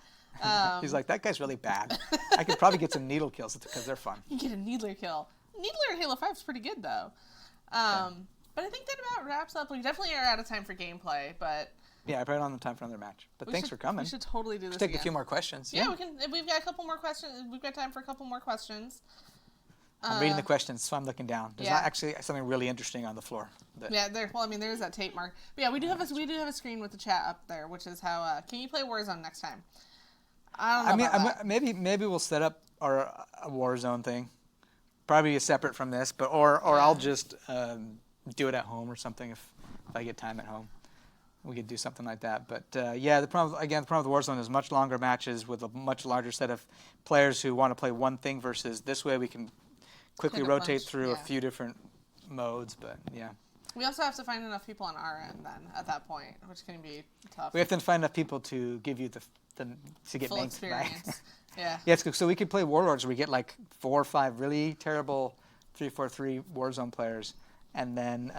He's like, that guy's really bad. I could probably get some needle kills because they're fun. You get a Needler kill. Needler in Halo 5 is pretty good, though. But I think that about wraps up. We definitely are out of time for gameplay, but Yeah, I probably don't have time for another match. But thanks for coming. We should totally do this Take again. a few more questions. Yeah, we can. We've got a couple more questions. We've got time for a couple more questions. I'm reading the questions, so I'm looking down. There's not yeah. actually something really interesting on the floor. But Yeah, there. Well, I mean, there's that tape mark. But yeah, we do have a screen with the chat up there, which is how. Can you play Warzone next time? I don't know. about that. maybe we'll set up a Warzone thing, probably separate from this, but or I'll just do it at home or something if I get time at home. We could do something like that. But yeah, the problem with Warzone is much longer matches with a much larger set of players who want to play one thing versus this way we can quickly Hit a rotate bunch, through a yeah. few different modes. But yeah, We also have to find enough people on our end then at that point, which can be tough. we have to find enough people to give you the to get Full Menked, experience. right? Yeah. Yeah, it's good. So we could play Warlords where we get like 4 or 5 really terrible 3-4-3 Warzone players, and then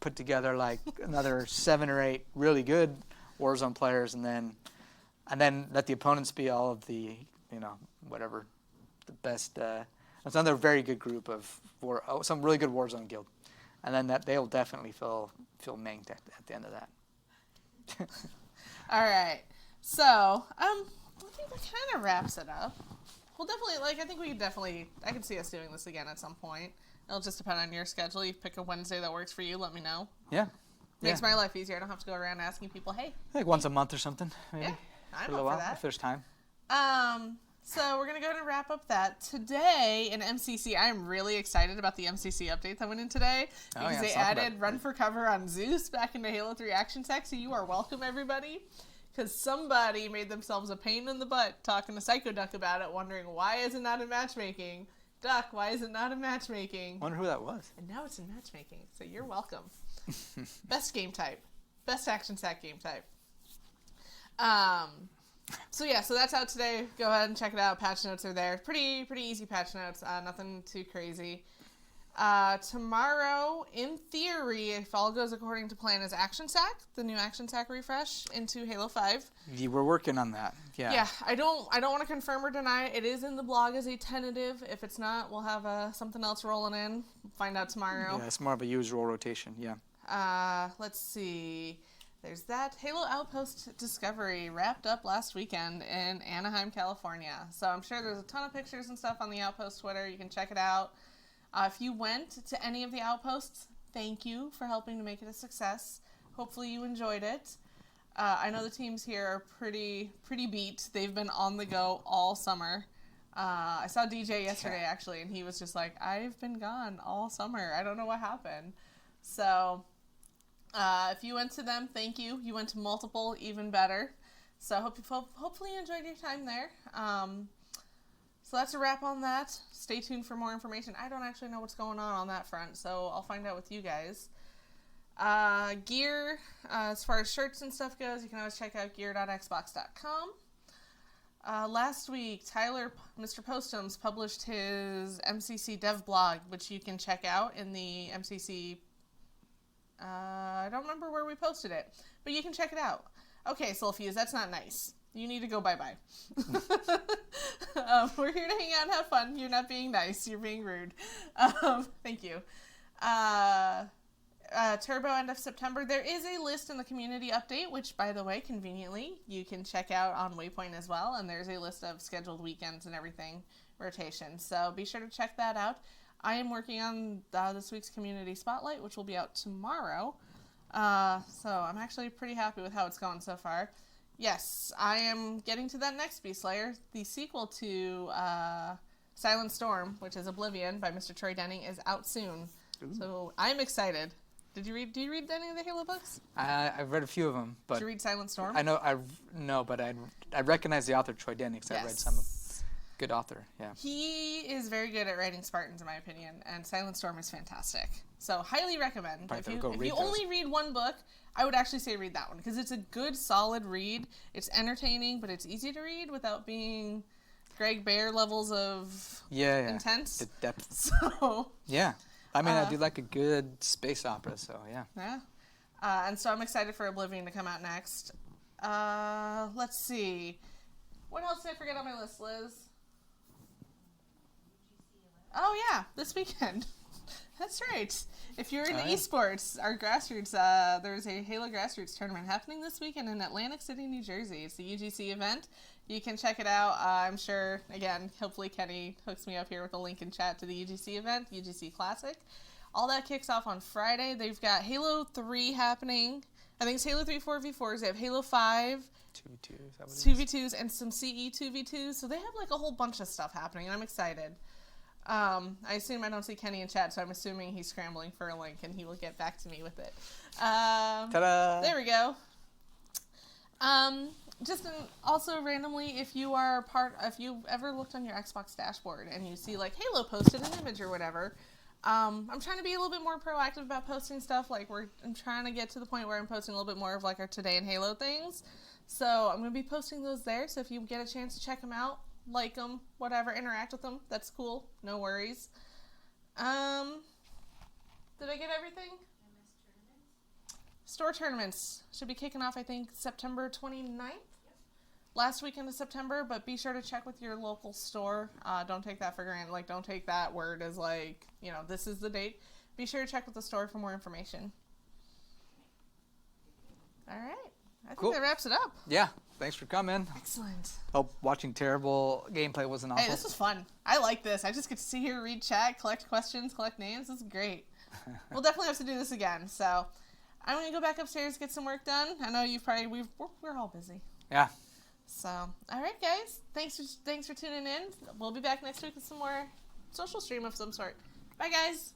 put together like another 7 or 8 really good Warzone players, and then let the opponents be all of the whatever the best. It's another very good group of some really good Warzone guild, and then that they'll definitely feel Menked at the end of that. All right. So, I think that kind of wraps it up. We'll definitely, I can see us doing this again at some point. It'll just depend on your schedule. You pick a Wednesday that works for you, let me know. Yeah. Makes my life easier. I don't have to go around asking people, hey. Like once a month or something, maybe. Yeah, I'm for a little up for while, that. if there's time. So we're going to go ahead and wrap up that. Today in MCC, I'm really excited about the MCC update that went in today. Oh, Because yeah, they let's talk about added it. Run for Cover on Zeus back into Halo 3 Action Tech, so you are welcome, everybody. Because somebody made themselves a pain in the butt talking to Psycho Duck about it, wondering why is it not in matchmaking? Duck, why is it not in matchmaking? Wonder who that was. And now it's in matchmaking, so you're welcome. Best game type. Best action tech game type. So that's out today. Go ahead and check it out. Patch notes are there. Pretty easy patch notes. Nothing too crazy. Tomorrow, in theory, if all goes according to plan, is Action Sack, the new Action Sack refresh into Halo 5. You were working on that. Yeah. Yeah, I don't want to confirm or deny it. It is in the blog as a tentative. If it's not, we'll have something else rolling in. Find out tomorrow. Yeah, it's more of a usual rotation. Yeah. Let's see. There's that. Halo Outpost Discovery wrapped up last weekend in Anaheim, California. So I'm sure there's a ton of pictures and stuff on the Outpost Twitter. You can check it out. If you went to any of the outposts, thank you for helping to make it a success. Hopefully you enjoyed it. I know the teams here are pretty beat. They've been on the go all summer. I saw DJ yesterday, actually, and he was just like, I've been gone all summer. I don't know what happened. So if you went to them, thank you. You went to multiple, even better. So hopefully you enjoyed your time there. So that's a wrap on that. Stay tuned for more information. I don't actually know what's going on that front, so I'll find out with you guys. Gear, as far as shirts and stuff goes, you can always check out gear.xbox.com. Last week, Tyler, Mr. Postums, published his MCC dev blog, which you can check out in the MCC... I don't remember where we posted it, but you can check it out. Okay, Sulfius, that's not nice. You need to go bye-bye. We're here to hang out and have fun. You're not being nice. You're being rude. Thank you. Turbo end of September. There is a list in the community update, which, by the way, conveniently, you can check out on Waypoint as well. And there's a list of scheduled weekends and everything, rotation. So be sure to check that out. I am working on this week's Community Spotlight, which will be out tomorrow. So I'm actually pretty happy with how it's going so far. Yes, I am getting to that next Beast Slayer. The sequel to Silent Storm, which is Oblivion by Mr. Troy Denning, is out soon. Ooh. So I'm excited. Do you read any of the Halo books? I've read a few of them, but did you read Silent Storm? I know, but I recognize the author Troy Denning because I read some of. Good author, yeah. He is very good at writing Spartans, in my opinion, and Silent Storm is fantastic. So, highly recommend. If you only read one book, I would actually say read that one, because it's a good, solid read. It's entertaining, but it's easy to read without being Greg Bear levels of intense. The depth. So, yeah. I mean, I do like a good space opera, so yeah. Yeah. And so I'm excited for Oblivion to come out next. Let's see. What else did I forget on my list, Liz? Oh, yeah, this weekend. That's right. If you're into esports, our grassroots, there's a Halo grassroots tournament happening this weekend in Atlantic City, New Jersey. It's the UGC event. You can check it out. I'm sure, again, hopefully Kenny hooks me up here with a link in chat to the UGC event, UGC Classic. All that kicks off on Friday. They've got Halo 3 happening. I think it's Halo 3 4v4s. They have Halo 5. 2v2s and some CE 2v2s. So they have like a whole bunch of stuff happening, and I'm excited. I assume I don't see Kenny in chat, so I'm assuming he's scrambling for a link, and he will get back to me with it. Ta-da! There we go. Also randomly, if you ever looked on your Xbox dashboard and you see like Halo posted an image or whatever, I'm trying to be a little bit more proactive about posting stuff. Like I'm trying to get to the point where I'm posting a little bit more of like our Today in Halo things. So I'm going to be posting those there. So if you get a chance to check them out, like them, whatever, interact with them, that's cool. No worries. Did I get everything? Store tournaments should be kicking off, I think, September 29th? Yep. Last weekend of September, but be sure to check with your local store. Don't take that for granted. Like, don't take that word as like, this is the date. Be sure to check with the store for more information. All right. I think that wraps it up. Yeah. Thanks for coming. Excellent. Hope watching terrible gameplay wasn't awful. Hey, this was fun. I like this. I just get to sit here, read chat, collect questions, collect names. This is great. We'll definitely have to do this again. So I'm going to go back upstairs, get some work done. I know we're all busy. Yeah. So, all right, guys. Thanks for tuning in. We'll be back next week with some more social stream of some sort. Bye, guys.